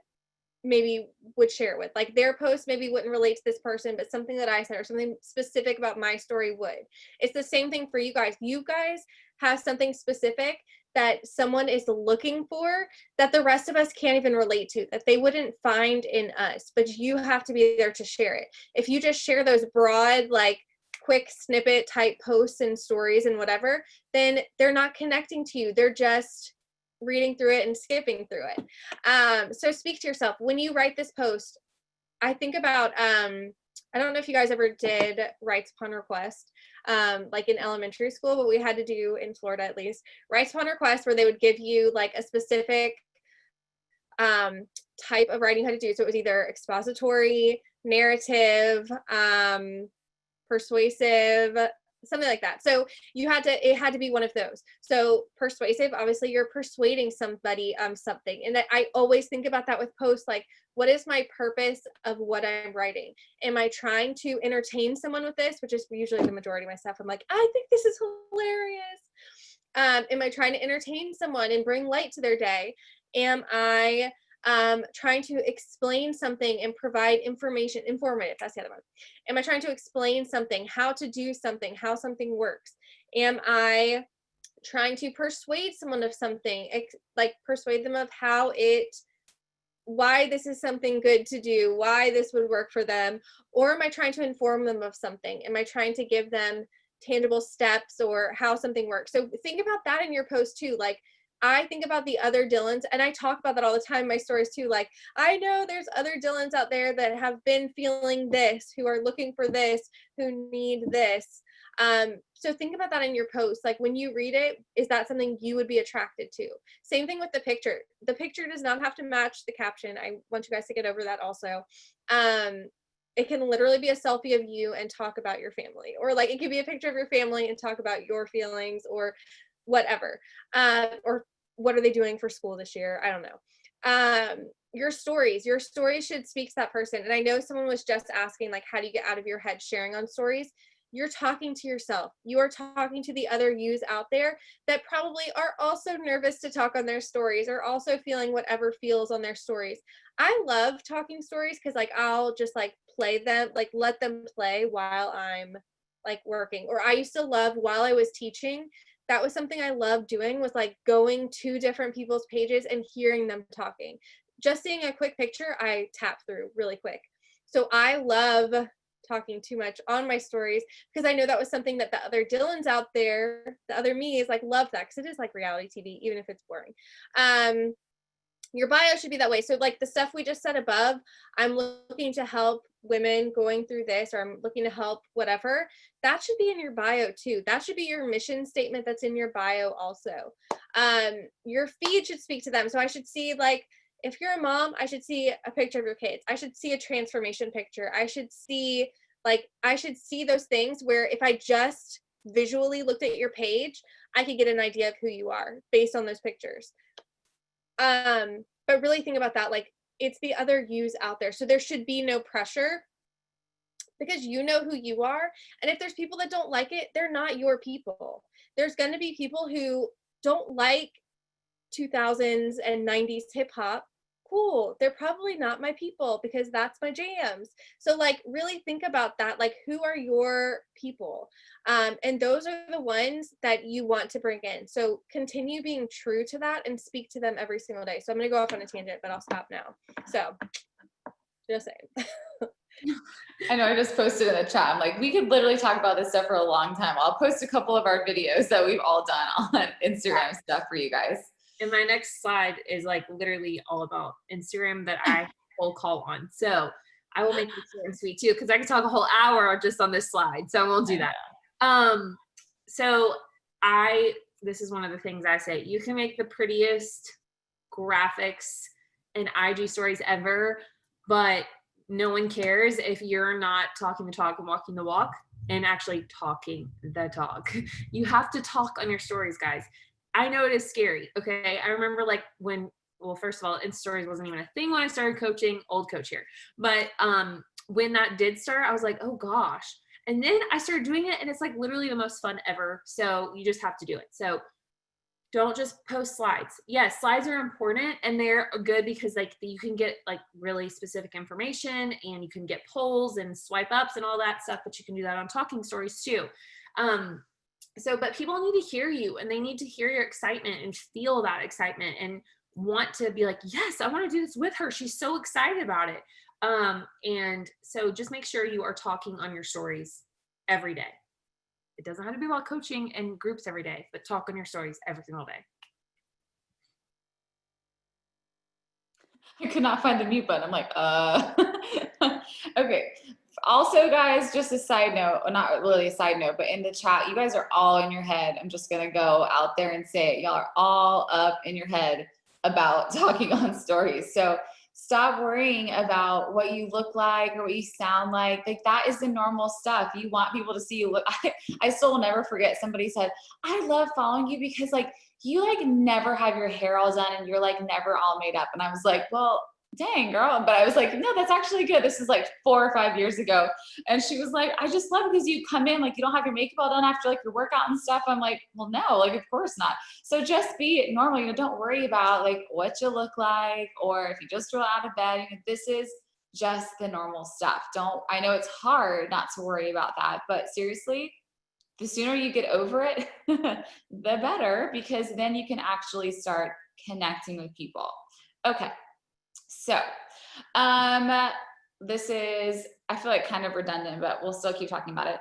[SPEAKER 2] maybe would share it with. Their post maybe wouldn't relate to this person, but something that I said or something specific about my story would. It's the same thing for you guys. You guys have something specific that someone is looking for that the rest of us can't even relate to, that they wouldn't find in us, but you have to be there to share it. If you just share those broad, like quick snippet type posts and stories and whatever, then they're not connecting to you. They're just reading through it and skipping through it. So speak to yourself. When you write this post, I think about, I don't know if you guys ever did rights upon request, like in elementary school, but we had to do in Florida at least, rights upon request, where they would give you like a specific type of writing you had to do. So it was either expository, narrative, persuasive, something like that. So it had to be one of those. So persuasive, obviously you're persuading somebody something. And I always think about that with posts, like, what is my purpose of what I'm writing? Am I trying to entertain someone with this, which is usually the majority of my stuff. I'm like, I think this is hilarious. Am I trying to entertain someone and bring light to their day? Am I trying to explain something and provide informative, that's the other one. Am I trying to explain something, how to do something, how something works? Am I trying to persuade someone of something, like persuade them of why this is something good to do, why this would work for them? Or am I trying to inform them of something? Am I trying to give them tangible steps or how something works? So think about that in your post too. Like, I think about the other Dylans, and I talk about that all the time in my stories too. Like, I know there's other Dylans out there that have been feeling this, who are looking for this, who need this. So think about that in your post. Like, when you read it, is that something you would be attracted to? Same thing with the picture. The picture does not have to match the caption. I want you guys to get over that also. It can literally be a selfie of you and talk about your family, or like it could be a picture of your family and talk about your feelings or whatever. Or what are they doing for school this year? I don't know. Your stories should speak to that person. And I know someone was just asking, like, how do you get out of your head sharing on stories? You're talking to yourself. You are talking to the other yous out there that probably are also nervous to talk on their stories, or also feeling whatever feels on their stories. I love talking stories because, like, I'll just like play them, like let them play while I'm like working. Or I used to love, while I was teaching, that was something I loved doing, was like going to different people's pages and hearing them talking. Just seeing a quick picture, I tap through really quick. So I love talking too much on my stories because I know that was something that the other Dylans out there, the other me, is like, love that, because it is like reality TV, even if it's boring. Your bio should be that way. So like the stuff we just said above, I'm looking to help women going through this, or I'm looking to help whatever, that should be in your bio too. That should be your mission statement that's in your bio also. Your feed should speak to them. So I should see, like, if you're a mom, I should see a picture of your kids. I should see a transformation picture. I should see those things where if I just visually looked at your page, I could get an idea of who you are based on those pictures. But really think about that, like, it's the other yous out there. So there should be no pressure, because you know who you are. And if there's people that don't like it, they're not your people. There's going to be people who don't like 2000s and 90s hip hop. Cool. They're probably not my people, because that's my jams. So like, really think about that. Like, who are your people? And those are the ones that you want to bring in. So continue being true to that and speak to them every single day. So I'm going to go off on a tangent, but I'll stop now. So just saying.
[SPEAKER 1] I know I just posted in the chat. I'm like, we could literally talk about this stuff for a long time. I'll post a couple of our videos that we've all done on Instagram stuff for you guys.
[SPEAKER 3] And my next slide is like literally all about Instagram that I will call on. So I will make it short and sweet too, because I could talk a whole hour just on this slide. So we'll do that. So this is one of the things I say, you can make the prettiest graphics and IG stories ever, but no one cares if you're not talking the talk and walking the walk and actually talking the talk. You have to talk on your stories, guys. I know it is scary. Okay. I remember like first of all, Insta stories wasn't even a thing when I started coaching, old coach here. But when that did start, I was like, oh gosh. And then I started doing it, and it's like literally the most fun ever. So you just have to do it. So don't just post slides. Yes, slides are important, and they're good because like you can get like really specific information, and you can get polls and swipe ups and all that stuff, but you can do that on talking stories too. So, but people need to hear you, and they need to hear your excitement and feel that excitement and want to be like, yes, I want to do this with her. She's so excited about it. And so just make sure you are talking on your stories every day. It doesn't have to be about coaching and groups every day, but talk on your stories every single day.
[SPEAKER 1] I could not find the mute button. I'm like, okay. Also, guys, just a side note, or not really a side note, but in the chat, you guys are all in your head. I'm just going to go out there and say it. Y'all are all up in your head about talking on stories. So stop worrying about what you look like or what you sound like. Like, that is the normal stuff. You want people to see you look. I still will never forget. Somebody said, I love following you because like, you like never have your hair all done and you're like never all made up. And I was like, well, dang girl. But I was like, no, that's actually good. This is like 4 or 5 years ago. And she was like, I just love it because you come in, like you don't have your makeup all done after like your workout and stuff. I'm like, well, no, like, of course not. So just be normal. You know, don't worry about like what you look like, or if you just roll out of bed, you know, this is just the normal stuff. I know it's hard not to worry about that, but seriously, the sooner you get over it, the better, because then you can actually start connecting with people. Okay. So, this is, I feel like kind of redundant, but we'll still keep talking about it.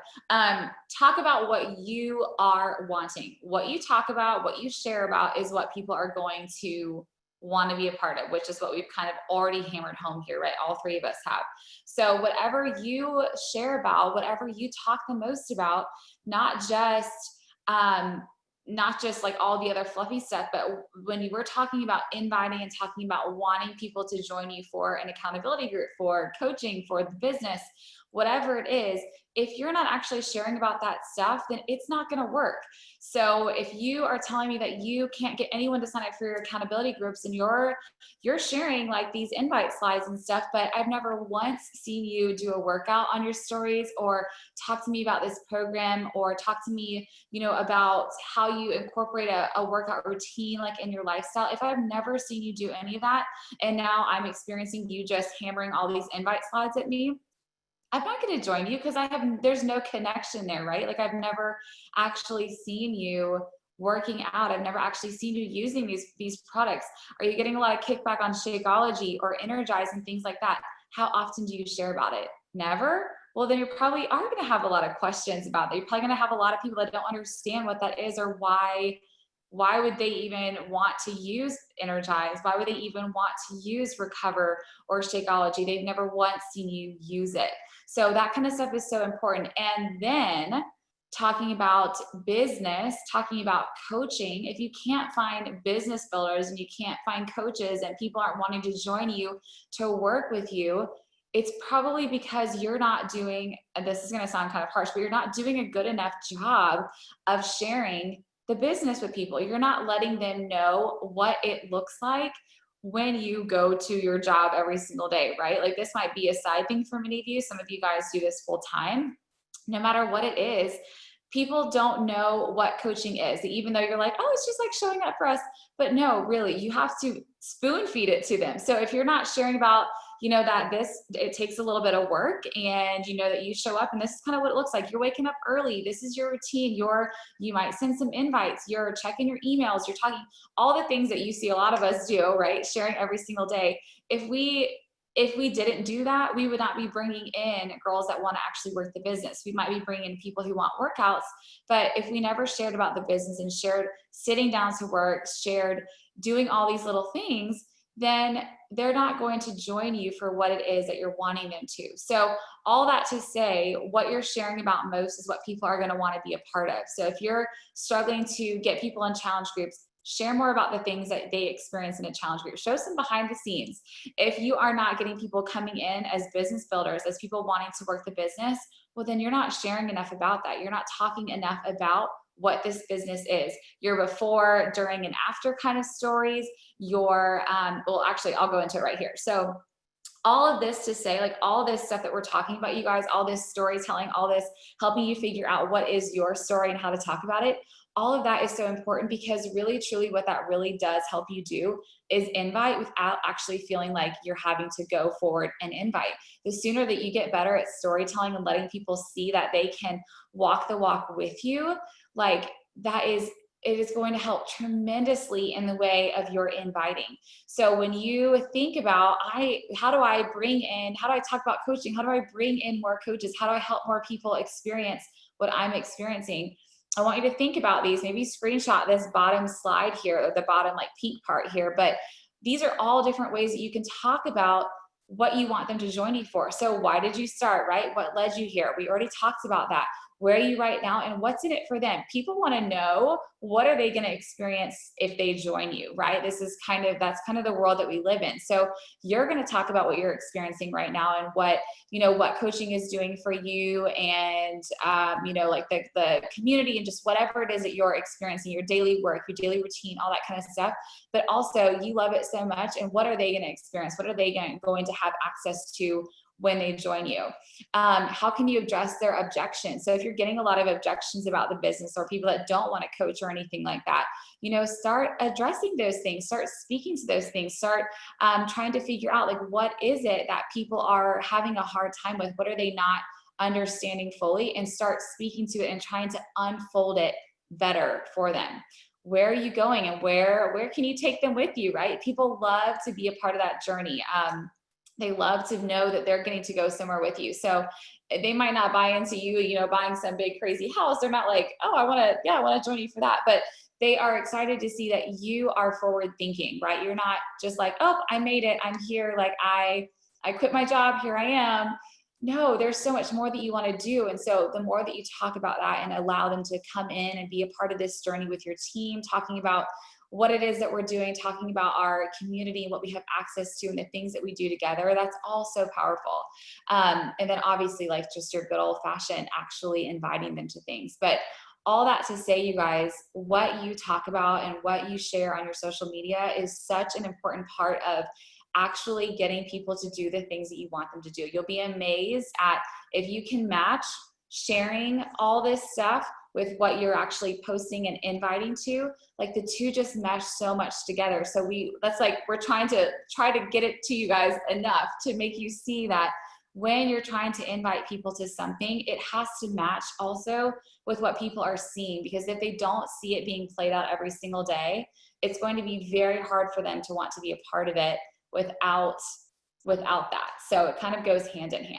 [SPEAKER 1] Talk about what you are wanting. What you talk about, what you share about is what people are going to want to be a part of, which is what we've kind of already hammered home here, right? All three of us have. So whatever you share about, whatever you talk the most about, not just like all the other fluffy stuff, but when you were talking about inviting and talking about wanting people to join you for an accountability group, for coaching, for the business, whatever it is, if you're not actually sharing about that stuff, then it's not going to work. So if you are telling me that you can't get anyone to sign up for your accountability groups and you're sharing like these invite slides and stuff, but I've never once seen you do a workout on your stories or talk to me about this program or talk to me, you know, about how you incorporate a workout routine like in your lifestyle. If I've never seen you do any of that, and now I'm experiencing you just hammering all these invite slides at me, I'm not going to join you because there's no connection there, right? Like I've never actually seen you working out. I've never actually seen you using these products. Are you getting a lot of kickback on Shakeology or Energize and things like that? How often do you share about it? Never? Well, then you probably are going to have a lot of questions about it. You're probably going to have a lot of people that don't understand what that is or why would they even want to use Energize? Why would they even want to use Recover or Shakeology? They've never once seen you use it. So that kind of stuff is so important. And then talking about business, talking about coaching, if you can't find business builders and you can't find coaches and people aren't wanting to join you to work with you, it's probably because you're not doing, and this is going to sound kind of harsh, but you're not doing a good enough job of sharing the business with people. You're not letting them know what it looks like when you go to your job every single day, right? Like this might be a side thing for many of you. Some of you guys do this full time. No matter what it is, people don't know what coaching is, even though you're like, oh, it's just like showing up for us. But no, really, you have to spoon feed it to them. So if you're not sharing about, you know, that it takes a little bit of work and you know that you show up and this is kind of what it looks like. You're waking up early. This is your routine. You might send some invites. You're checking your emails. You're talking all the things that you see a lot of us do, right? Sharing every single day. If we didn't do that, we would not be bringing in girls that want to actually work the business. We might be bringing in people who want workouts, but if we never shared about the business and shared sitting down to work, shared doing all these little things, then they're not going to join you for what it is that you're wanting them to. So all that to say, what you're sharing about most is what people are going to want to be a part of. So if you're struggling to get people in challenge groups, share more about the things that they experience in a challenge group. Show some behind the scenes. If you are not getting people coming in as business builders, as people wanting to work the business, well, then you're not sharing enough about that. You're not talking enough about what this business is. Your before, during, and after kind of stories. Your, well, actually, I'll go into it right here. So all of this to say, like all this stuff that we're talking about, you guys, all this storytelling, all this helping you figure out what is your story and how to talk about it, all of that is so important, because really truly what that really does help you do is invite without actually feeling like you're having to go forward and invite. The sooner that you get better at storytelling and letting people see that they can walk the walk with you, like it is going to help tremendously in the way of your inviting. So when you think about, how do I talk about coaching? How do I bring in more coaches? How do I help more people experience what I'm experiencing? I want you to think about these, maybe screenshot this bottom slide here, or the bottom like pink part here, but these are all different ways that you can talk about what you want them to join you for. So why did you start, right? What led you here? We already talked about that. Where are you right now and what's in it for them? People want to know, what are they going to experience if they join you, right? That's kind of the world that we live in. So you're going to talk about what you're experiencing right now and what coaching is doing for you, and like the community, and just whatever it is that you're experiencing, your daily work, your daily routine, all that kind of stuff. But also you love it so much, and what are they going to experience? What are they going to have access to when they join you? How can you address their objections? So if you're getting a lot of objections about the business, or people that don't want to coach or anything like that, start addressing those things, start speaking to those things, start trying to figure out, like, what is it that people are having a hard time with? What are they not understanding fully? And start speaking to it and trying to unfold it better for them. Where are you going, and where can you take them with you, right? People love to be a part of that journey. They love to know that they're getting to go somewhere with you. So they might not buy into you, buying some big crazy house. They're not like, oh, I want to join you for that. But they are excited to see that you are forward thinking, right? You're not just like, oh, I made it, I'm here. Like I quit my job, here I am. No, there's so much more that you want to do. And so the more that you talk about that and allow them to come in and be a part of this journey with your team, talking about what it is that we're doing, talking about our community and what we have access to and the things that we do together, that's all so powerful. And then obviously, like, just your good old fashioned actually inviting them to things. But all that to say, you guys, what you talk about and what you share on your social media is such an important part of actually getting people to do the things that you want them to do. You'll be amazed at if you can match sharing all this stuff with what you're actually posting and inviting to, like the two just mesh so much together. So we're trying to get it to you guys enough to make you see that when you're trying to invite people to something, it has to match also with what people are seeing, because if they don't see it being played out every single day, it's going to be very hard for them to want to be a part of it without that. So it kind of goes hand in hand.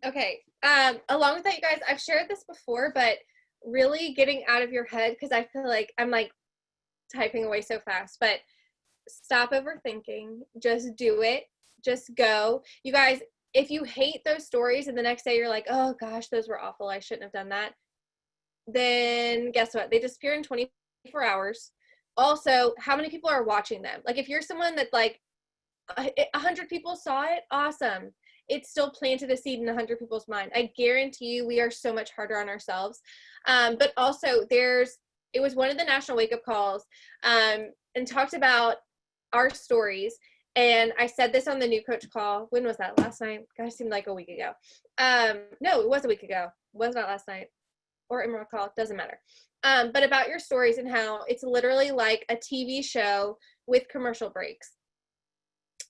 [SPEAKER 2] Okay. Along with that, you guys, I've shared this before, but really getting out of your head, because I feel like I'm like typing away so fast, but stop overthinking. Just do it. Just go. You guys, if you hate those stories and the next day you're like, oh gosh, those were awful, I shouldn't have done that, then guess what? They disappear in 24 hours. Also, how many people are watching them? Like, if you're someone that like 100 people saw it, awesome. It's still planted a seed in 100 people's mind. I guarantee you we are so much harder on ourselves. But also it was one of the national wake up calls and talked about our stories. And I said this on the new coach call. When was that? Last night? Gosh, seemed like a week ago. No, it was a week ago. It was not last night or Emerald call. Doesn't matter. But about your stories and how it's literally like a TV show with commercial breaks.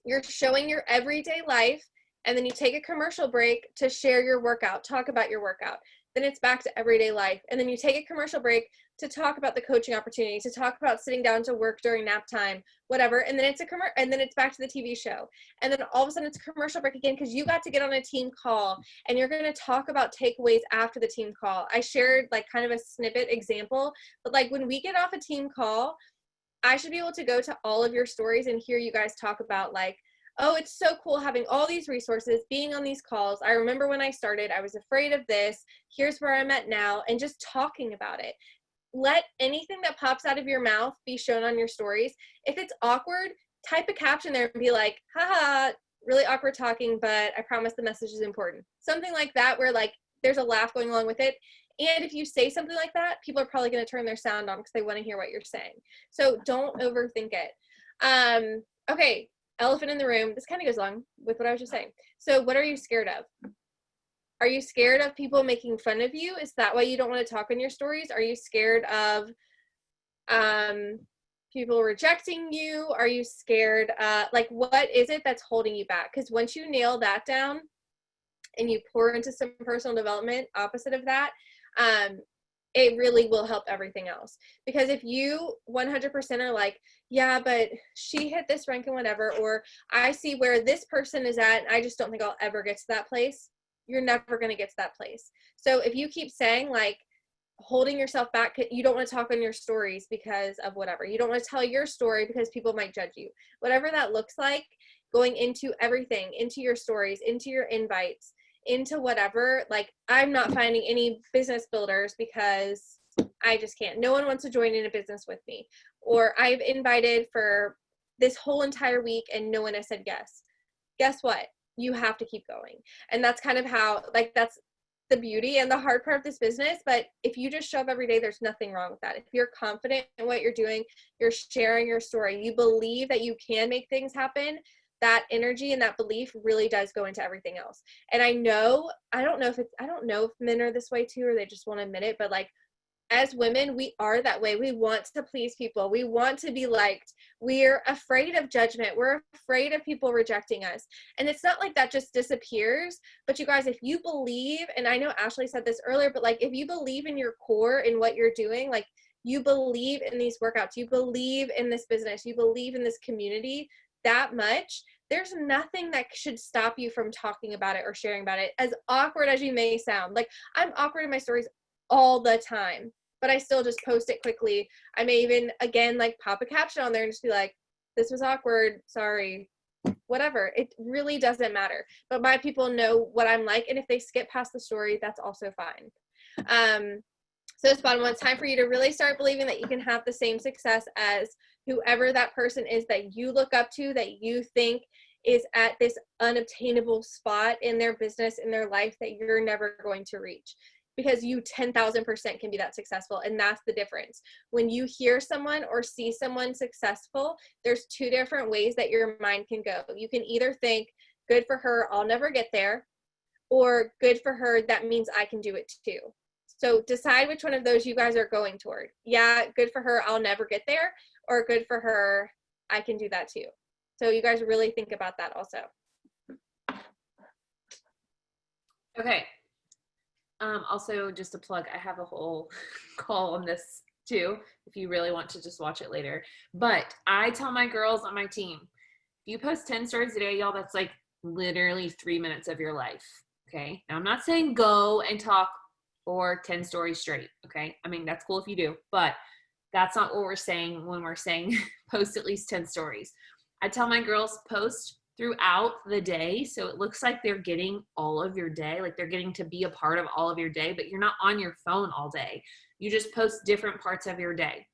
[SPEAKER 2] You're showing your everyday life, and then you take a commercial break to share your workout, talk about your workout. Then it's back to everyday life. And then you take a commercial break to talk about the coaching opportunity, to talk about sitting down to work during nap time, whatever. And then it's back to the TV show. And then all of a sudden it's a commercial break again, because you got to get on a team call and you're going to talk about takeaways after the team call. I shared like kind of a snippet example, but like when we get off a team call, I should be able to go to all of your stories and hear you guys talk about like, oh, it's so cool having all these resources, being on these calls. I remember when I started, I was afraid of this. Here's where I'm at now. And just talking about it. Let anything that pops out of your mouth be shown on your stories. If it's awkward, type a caption there and be like, haha, really awkward talking, but I promise the message is important. Something like that, where like there's a laugh going along with it. And if you say something like that, people are probably going to turn their sound on because they want to hear what you're saying. So don't overthink it. Okay, elephant in the room. This kind of goes along with what I was just saying. So what are you scared of? Are you scared of people making fun of you? Is that why you don't want to talk on your stories? Are you scared of people rejecting you? Are you scared? Like, what is it that's holding you back? Because once you nail that down and you pour into some personal development opposite of that, it really will help everything else. Because if you 100% are like, yeah, but she hit this rank and whatever, or I see where this person is at, and I just don't think I'll ever get to that place, you're never going to get to that place. So if you keep saying, like, holding yourself back, you don't want to talk on your stories because of whatever, you don't want to tell your story because people might judge you, whatever that looks like, going into everything, into your stories, into your invites, into whatever, like, I'm not finding any business builders because I just can't. No one wants to join in a business with me. Or I've invited for this whole entire week and no one has said yes. Guess what? You have to keep going. And that's kind of how, like, that's the beauty and the hard part of this business. But if you just show up every day, there's nothing wrong with that. If you're confident in what you're doing, you're sharing your story, you believe that you can make things happen, that energy and that belief really does go into everything else. And I don't know if men are this way too, or they just won't admit it, but like, as women, we are that way. We want to please people. We want to be liked. We're afraid of judgment. We're afraid of people rejecting us. And it's not like that just disappears. But you guys, if you believe, and I know Ashley said this earlier, but like, if you believe in your core, in what you're doing, like, you believe in these workouts, you believe in this business, you believe in this community that much, there's nothing that should stop you from talking about it or sharing about it, as awkward as you may sound. Like, I'm awkward in my stories all the time, but I still just post it quickly. I may even, again, like, pop a caption on there and just be like, this was awkward, sorry, whatever. It really doesn't matter. But my people know what I'm like, and if they skip past the story, that's also fine. So this bottom one, it's time for you to really start believing that you can have the same success as whoever that person is that you look up to, that you think is at this unobtainable spot in their business, in their life, that you're never going to reach. Because you 10,000% can be that successful. And that's the difference. When you hear someone or see someone successful, there's two different ways that your mind can go. You can either think, good for her, I'll never get there, or good for her, that means I can do it too. So decide which one of those you guys are going toward. Yeah, good for her, I'll never get there, or good for her, I can do that too. So you guys really think about that also.
[SPEAKER 3] Okay. Also, just a plug, I have a whole call on this too, if you really want to just watch it later. But I tell my girls on my team, if you post 10 stories a day, y'all, that's like literally 3 minutes of your life. Okay. Now, I'm not saying go and talk for 10 stories straight. Okay. I mean, that's cool if you do, but that's not what we're saying when we're saying post at least 10 stories. I tell my girls, post throughout the day, so it looks like they're getting all of your day, like they're getting to be a part of all of your day, but you're not on your phone all day. You just post different parts of your day,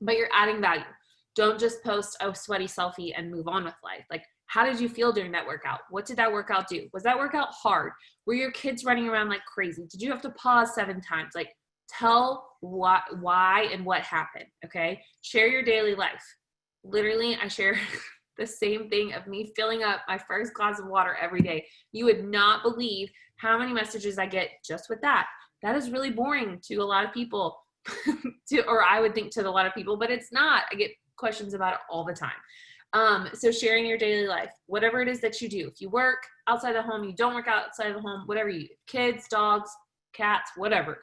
[SPEAKER 3] but you're adding value. Don't just post a sweaty selfie and move on with life. Like, how did you feel during that workout? What did that workout do? Was that workout hard? Were your kids running around like crazy? Did you have to pause 7 times? Like, tell why and what happened, okay? Share your daily life. Literally, I share the same thing of me filling up my first glass of water every day. You would not believe how many messages I get just with that. That is really boring to a lot of people, or I would think to a lot of people, but it's not. I get questions about it all the time. So sharing your daily life, whatever it is that you do. If you work outside the home, you don't work outside the home, whatever you do, kids, dogs, cats, whatever.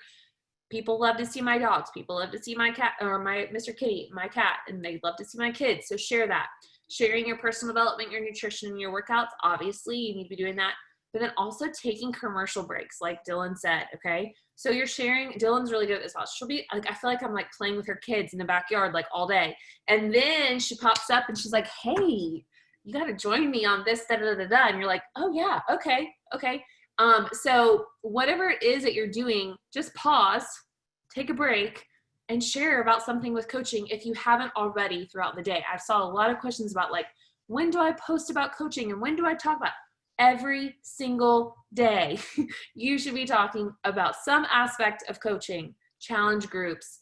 [SPEAKER 3] People love to see my dogs. People love to see my cat, or my Mr. Kitty, my cat, and they love to see my kids. So share that. Sharing your personal development, your nutrition, and your workouts. Obviously, you need to be doing that. But then also taking commercial breaks, like Dylan said, okay? So you're sharing, Dylan's really good at this. She'll be like, I feel like I'm like playing with her kids in the backyard like all day. And then she pops up and she's like, hey, you got to join me on this, da, da, da, da. And you're like, oh yeah, okay. So whatever it is that you're doing, just pause, take a break, and share about something with coaching if you haven't already throughout the day. I saw a lot of questions about like, when do I post about coaching and when do I talk about? every single day, you should be talking about some aspect of coaching, challenge groups,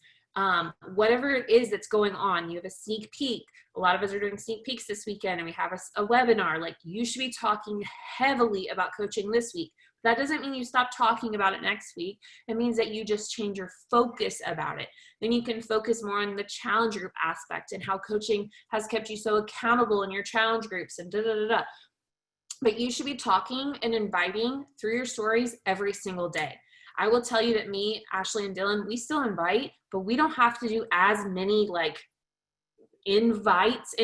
[SPEAKER 3] whatever it is that's going on. You have a sneak peek. A lot of us are doing sneak peeks this weekend, and we have a webinar. Like, you should be talking heavily about coaching this week. That doesn't mean you stop talking about it next week. It means that you just change your focus about it. Then you can focus more on the challenge group aspect and how coaching has kept you so accountable in your challenge groups and da da da da. But you should be talking and inviting through your stories every single day. I will tell you that me, Ashley, and Dylan, we still invite, but we don't have to do as many like invites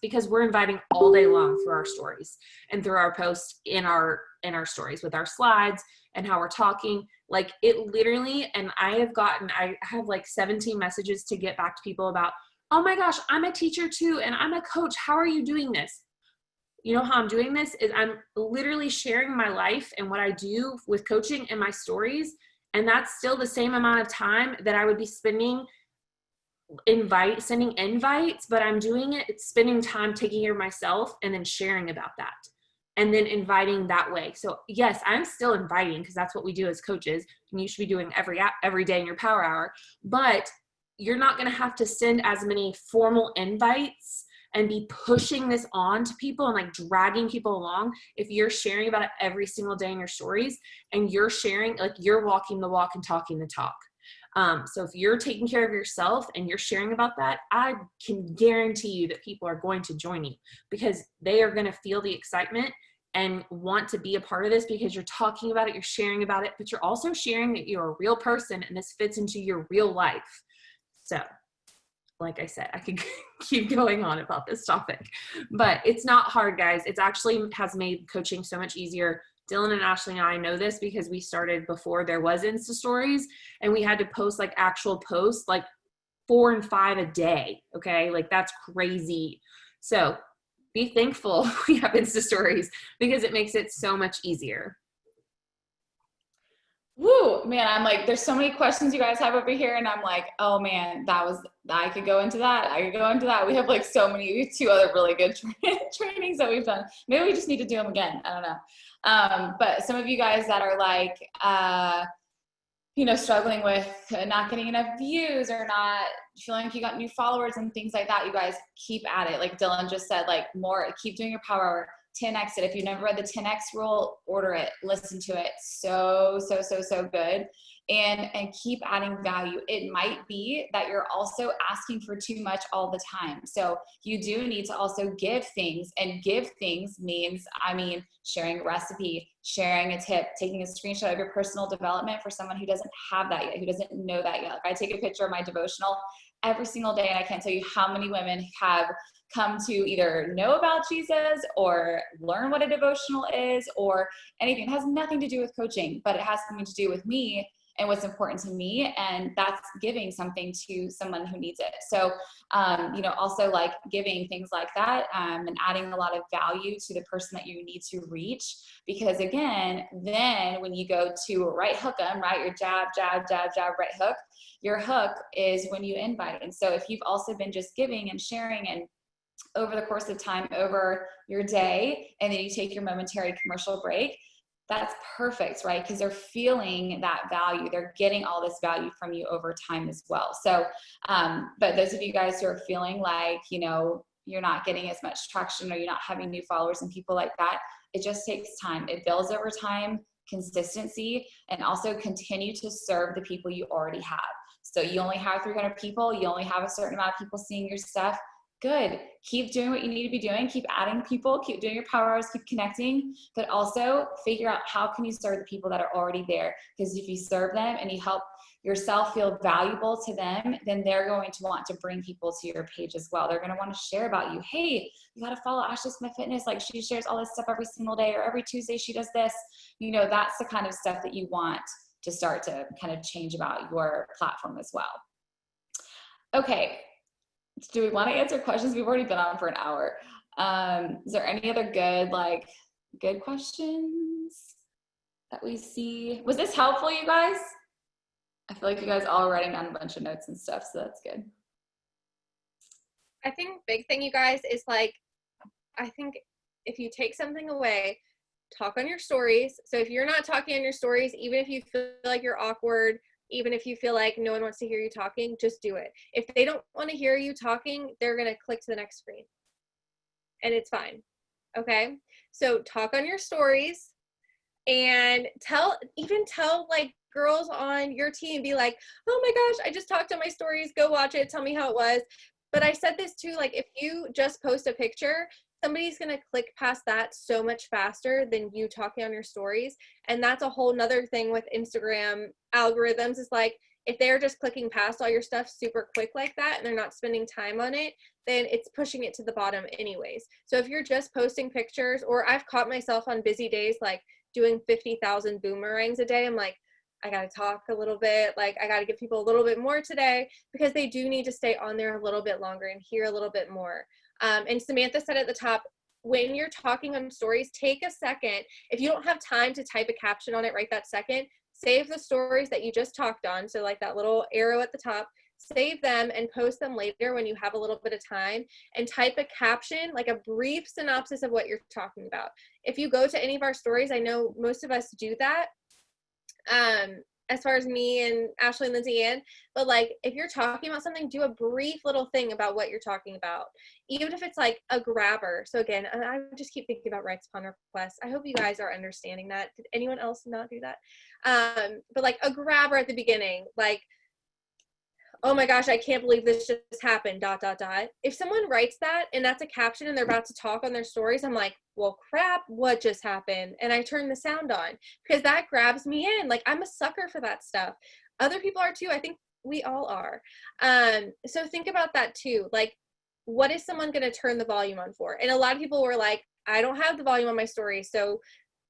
[SPEAKER 3] because we're inviting all day long through our stories and through our posts in our stories with our slides and how we're talking. Like, it literally, and I have like 17 messages to get back to people about, oh my gosh, I'm a teacher too, and I'm a coach. How are you doing this? You know how I'm doing this is I'm literally sharing my life and what I do with coaching in my stories. And that's still the same amount of time that I would be spending sending invites, but I'm doing it. It's spending time taking care of myself and then sharing about that and then inviting that way. So yes, I'm still inviting because that's what we do as coaches, and you should be doing every day in your power hour, but you're not going to have to send as many formal invites and be pushing this on to people and like dragging people along if you're sharing about it every single day in your stories and you're sharing, like, you're walking the walk and talking the talk. So if you're taking care of yourself and you're sharing about that, I can guarantee you that people are going to join you because they are going to feel the excitement and want to be a part of this because you're talking about it, you're sharing about it, but you're also sharing that you're a real person and this fits into your real life. So like I said, I could keep going on about this topic, but it's not hard, guys. It's actually has made coaching so much easier. Dylan and Ashley and I know this because we started before there was Insta stories and we had to post like actual posts, like 4 and 5 a day. Okay. Like, that's crazy. So be thankful we have Insta stories because it makes it so much easier.
[SPEAKER 1] Woo, man, I'm like, there's so many questions you guys have over here, and I'm like, oh man, I could go into that. I could go into that. We have like we have 2 other really good trainings that we've done. Maybe we just need to do them again. I don't know. But some of you guys that are like, struggling with not getting enough views or not feeling like you got new followers and things like that, you guys keep at it. Like Dylan just said, like, keep doing your power hour. 10x it. If you've never read the 10x rule, order it, listen to it. So good. And keep adding value. It might be that you're also asking for too much all the time. So you do need to also give things, and give things means, sharing a recipe, sharing a tip, taking a screenshot of your personal development for someone who doesn't have that yet, who doesn't know that yet. Like, I take a picture of my devotional every single day, and I can't tell you how many women have come to either know about Jesus or learn what a devotional is or anything. It has nothing to do with coaching, but it has something to do with me and what's important to me. And that's giving something to someone who needs it. So, also like giving things like that, and adding a lot of value to the person that you need to reach. Because again, then when you go to right hook them, right, your jab, right hook, your hook is when you invite. And so if you've also been just giving and sharing and over the course of time, over your day, and then you take your momentary commercial break, that's perfect, right? Because they're feeling that value. They're getting all this value from you over time as well. So, but those of you guys who are feeling like, you're not getting as much traction or you're not having new followers and people like that, it just takes time. It builds over time, consistency, and also continue to serve the people you already have. So you only have 300 people. You only have a certain amount of people seeing your stuff. Good. Keep doing what you need to be doing. Keep adding people, keep doing your power hours, keep connecting, but also figure out how can you serve the people that are already there. Because if you serve them and you help yourself feel valuable to them, then they're going to want to bring people to your page as well. They're going to want to share about you. Hey, you got to follow Ashley Smith Fitness. Like, she shares all this stuff every single day, or every Tuesday she does this. That's the kind of stuff that you want to start to kind of change about your platform as well. Okay. Do we want to answer questions? We've already been on for an hour. Is there any other good questions that we see? Was this helpful, you guys? I feel like you guys all are writing down a bunch of notes and stuff, so that's good.
[SPEAKER 2] I think big thing, you guys, is I think if you take something away, talk on your stories. So if you're not talking on your stories, even if you feel like you're awkward, even if you feel like no one wants to hear you talking, just do it. If they don't want to hear you talking, they're going to click to the next screen. And it's fine. Okay? So talk on your stories and tell like girls on your team, be like, oh my gosh, I just talked on my stories. Go watch it. Tell me how it was. But I said this too, like if you just post a picture, somebody's going to click past that so much faster than you talking on your stories. And that's a whole nother thing with Instagram algorithms, is like, if they're just clicking past all your stuff super quick like that and they're not spending time on it, then it's pushing it to the bottom anyways. So if you're just posting pictures, or I've caught myself on busy days, like doing 50,000 boomerangs a day, I'm like, I got to talk a little bit. Like I got to give people a little bit more today, because they do need to stay on there a little bit longer and hear a little bit more. And Samantha said at the top, when you're talking on stories, take a second. If you don't have time to type a caption on it right that second, save the stories that you just talked on. So like that little arrow at the top, save them and post them later when you have a little bit of time, and type a caption, like a brief synopsis of what you're talking about. If you go to any of our stories, I know most of us do that. As far as me and Ashley and Lindsay Ann, but like if you're talking about something, do a brief little thing about what you're talking about, even if it's like a grabber. So again, I just keep thinking about rights upon request. I hope you guys are understanding that. Did anyone else not do that? But like a grabber at the beginning, like, oh my gosh, I can't believe this just happened, ... If someone writes that and that's a caption and they're about to talk on their stories, I'm like, well, crap, what just happened? And I turn the sound on, because that grabs me in. Like, I'm a sucker for that stuff. Other people are too. I think we all are. So think about that too. Like, what is someone going to turn the volume on for? And a lot of people were like, I don't have the volume on my story. So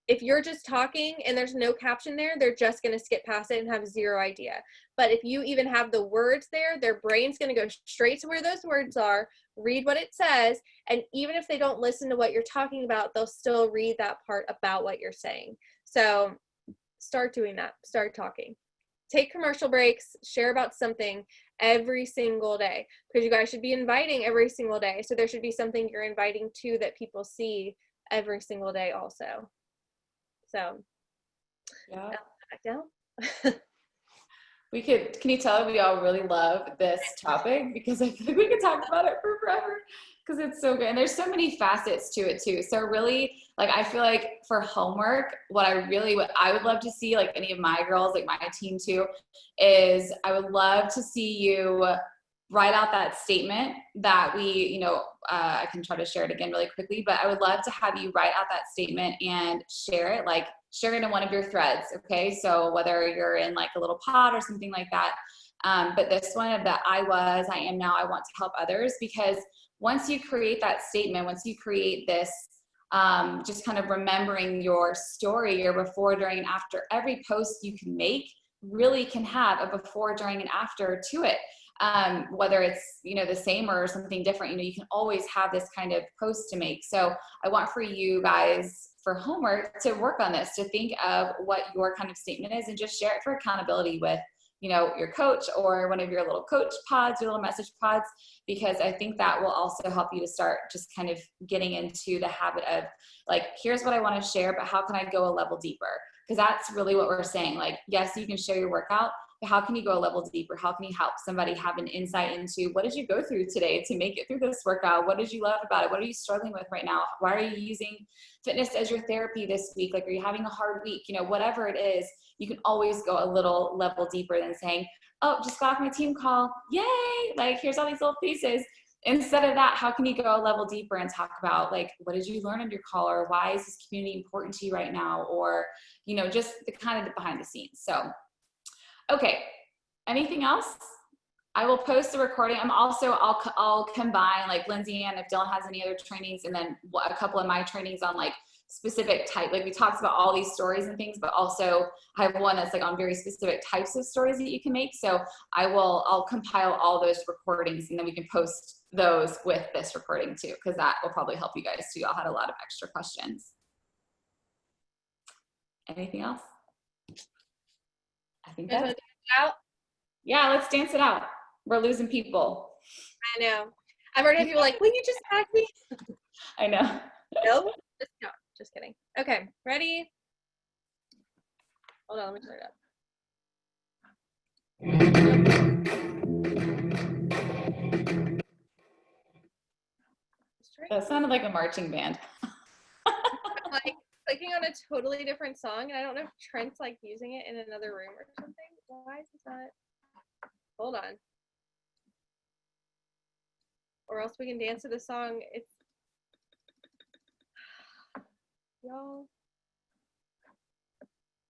[SPEAKER 2] if you're just talking and there's no caption there, they're just going to skip past it and have zero idea. But if you even have the words there, their brain's going to go straight to where those words are, read what it says, and even if they don't listen to what you're talking about, they'll still read that part about what you're saying. So start doing that. Start talking. Take commercial breaks, share about something every single day, because you guys should be inviting every single day. So there should be something you're inviting to that people see every single day also. So,
[SPEAKER 1] Yeah.
[SPEAKER 2] back down.
[SPEAKER 1] Can you tell we all really love this topic, because I feel like we could talk about it for forever, because it's so good. And there's so many facets to it too. So really, like, I feel like for homework, what I would love to see, like any of my girls, like my team too, is I would love to see you write out that statement that we, I can try to share it again really quickly, but I would love to have you write out that statement and share it in one of your threads. Okay. So whether you're in like a little pod or something like that. But this one of the I am now, I want to help others, because once you create that statement, once you create this, just kind of remembering your story, your before, during, and after, every post you can make really can have a before, during, and after to it. Whether it's, the same or something different, you can always have this kind of post to make. So I want for you guys, for homework, to work on this, to think of what your kind of statement is, and just share it for accountability with, your coach or one of your little coach pods, your little message pods, because I think that will also help you to start just kind of getting into the habit of like, here's what I want to share, but how can I go a level deeper? Because that's really what we're saying. Like, yes, you can share your workout, but how can you go a level deeper? How can you help somebody have an insight into what did you go through today to make it through this workout? What did you love about it? What are you struggling with right now? Why are you using fitness as your therapy this week? Like, are you having a hard week? Whatever it is, you can always go a little level deeper than saying, oh, just got off my team call. Yay. Like, here's all these little pieces. Instead of that, how can you go a level deeper and talk about, like, what did you learn in your call, or why is this community important to you right now? Or, just the kind of the behind the scenes. So, okay. Anything else? I will post the recording. I'll combine, like, Lindsay Ann, if Dylan has any other trainings, and then a couple of my trainings on like specific type, like we talked about all these stories and things, but also I have one that's like on very specific types of stories that you can make. So I'll compile all those recordings, and then we can post those with this recording too, because that will probably help you guys too. Y'all had a lot of extra questions. Anything else? I think that's it.
[SPEAKER 2] Out?
[SPEAKER 1] Yeah, let's dance it out. We're losing people.
[SPEAKER 2] I know. I've already had people like, will you just tag me?
[SPEAKER 1] I know.
[SPEAKER 2] No, just Just kidding. Okay, ready? Hold on, let me turn it up.
[SPEAKER 1] That sounded like a marching band.
[SPEAKER 2] I'm like clicking on a totally different song, and I don't know if Trent's like using it in another room or something. Why is this not? Hold on. Or else we can dance to the song. It's y'all.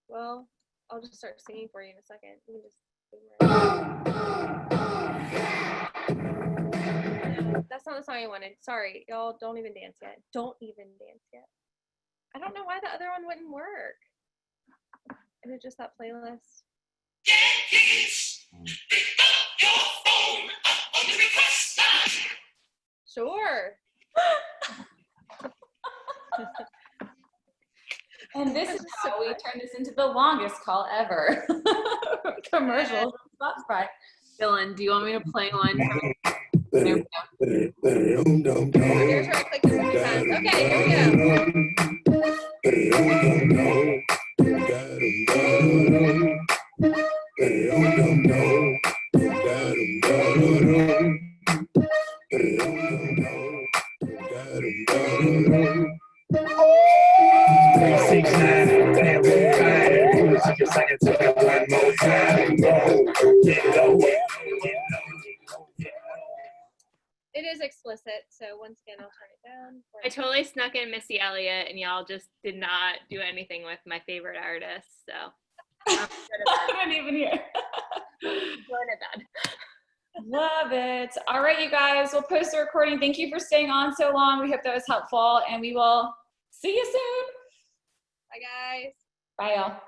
[SPEAKER 2] Well, I'll just start singing for you in a second. You can just. That's not the song I wanted. Sorry, y'all. Don't even dance yet. Don't even dance yet. I don't know why the other one wouldn't work. Is it just that playlist? Sure.
[SPEAKER 1] And this is how we turn this into the longest call ever. Commercials on Spotify.
[SPEAKER 3] Dylan, do you want me to play one? There we go.
[SPEAKER 2] You're trying to click this many times. Okay, here we go.
[SPEAKER 4] 369, damn, I just sang it to you one more time. Get low.
[SPEAKER 2] It is explicit, so once again, I'll turn it down.
[SPEAKER 5] I totally snuck in Missy Elliott, and y'all just did not do anything with my favorite artist. So I'm good at
[SPEAKER 1] I
[SPEAKER 5] that.
[SPEAKER 1] didn't even hear.
[SPEAKER 5] Good at that.
[SPEAKER 1] Love it. All right, you guys, we'll post the recording. Thank you for staying on so long. We hope that was helpful, and we will see you soon.
[SPEAKER 2] Bye, guys.
[SPEAKER 1] Bye, y'all.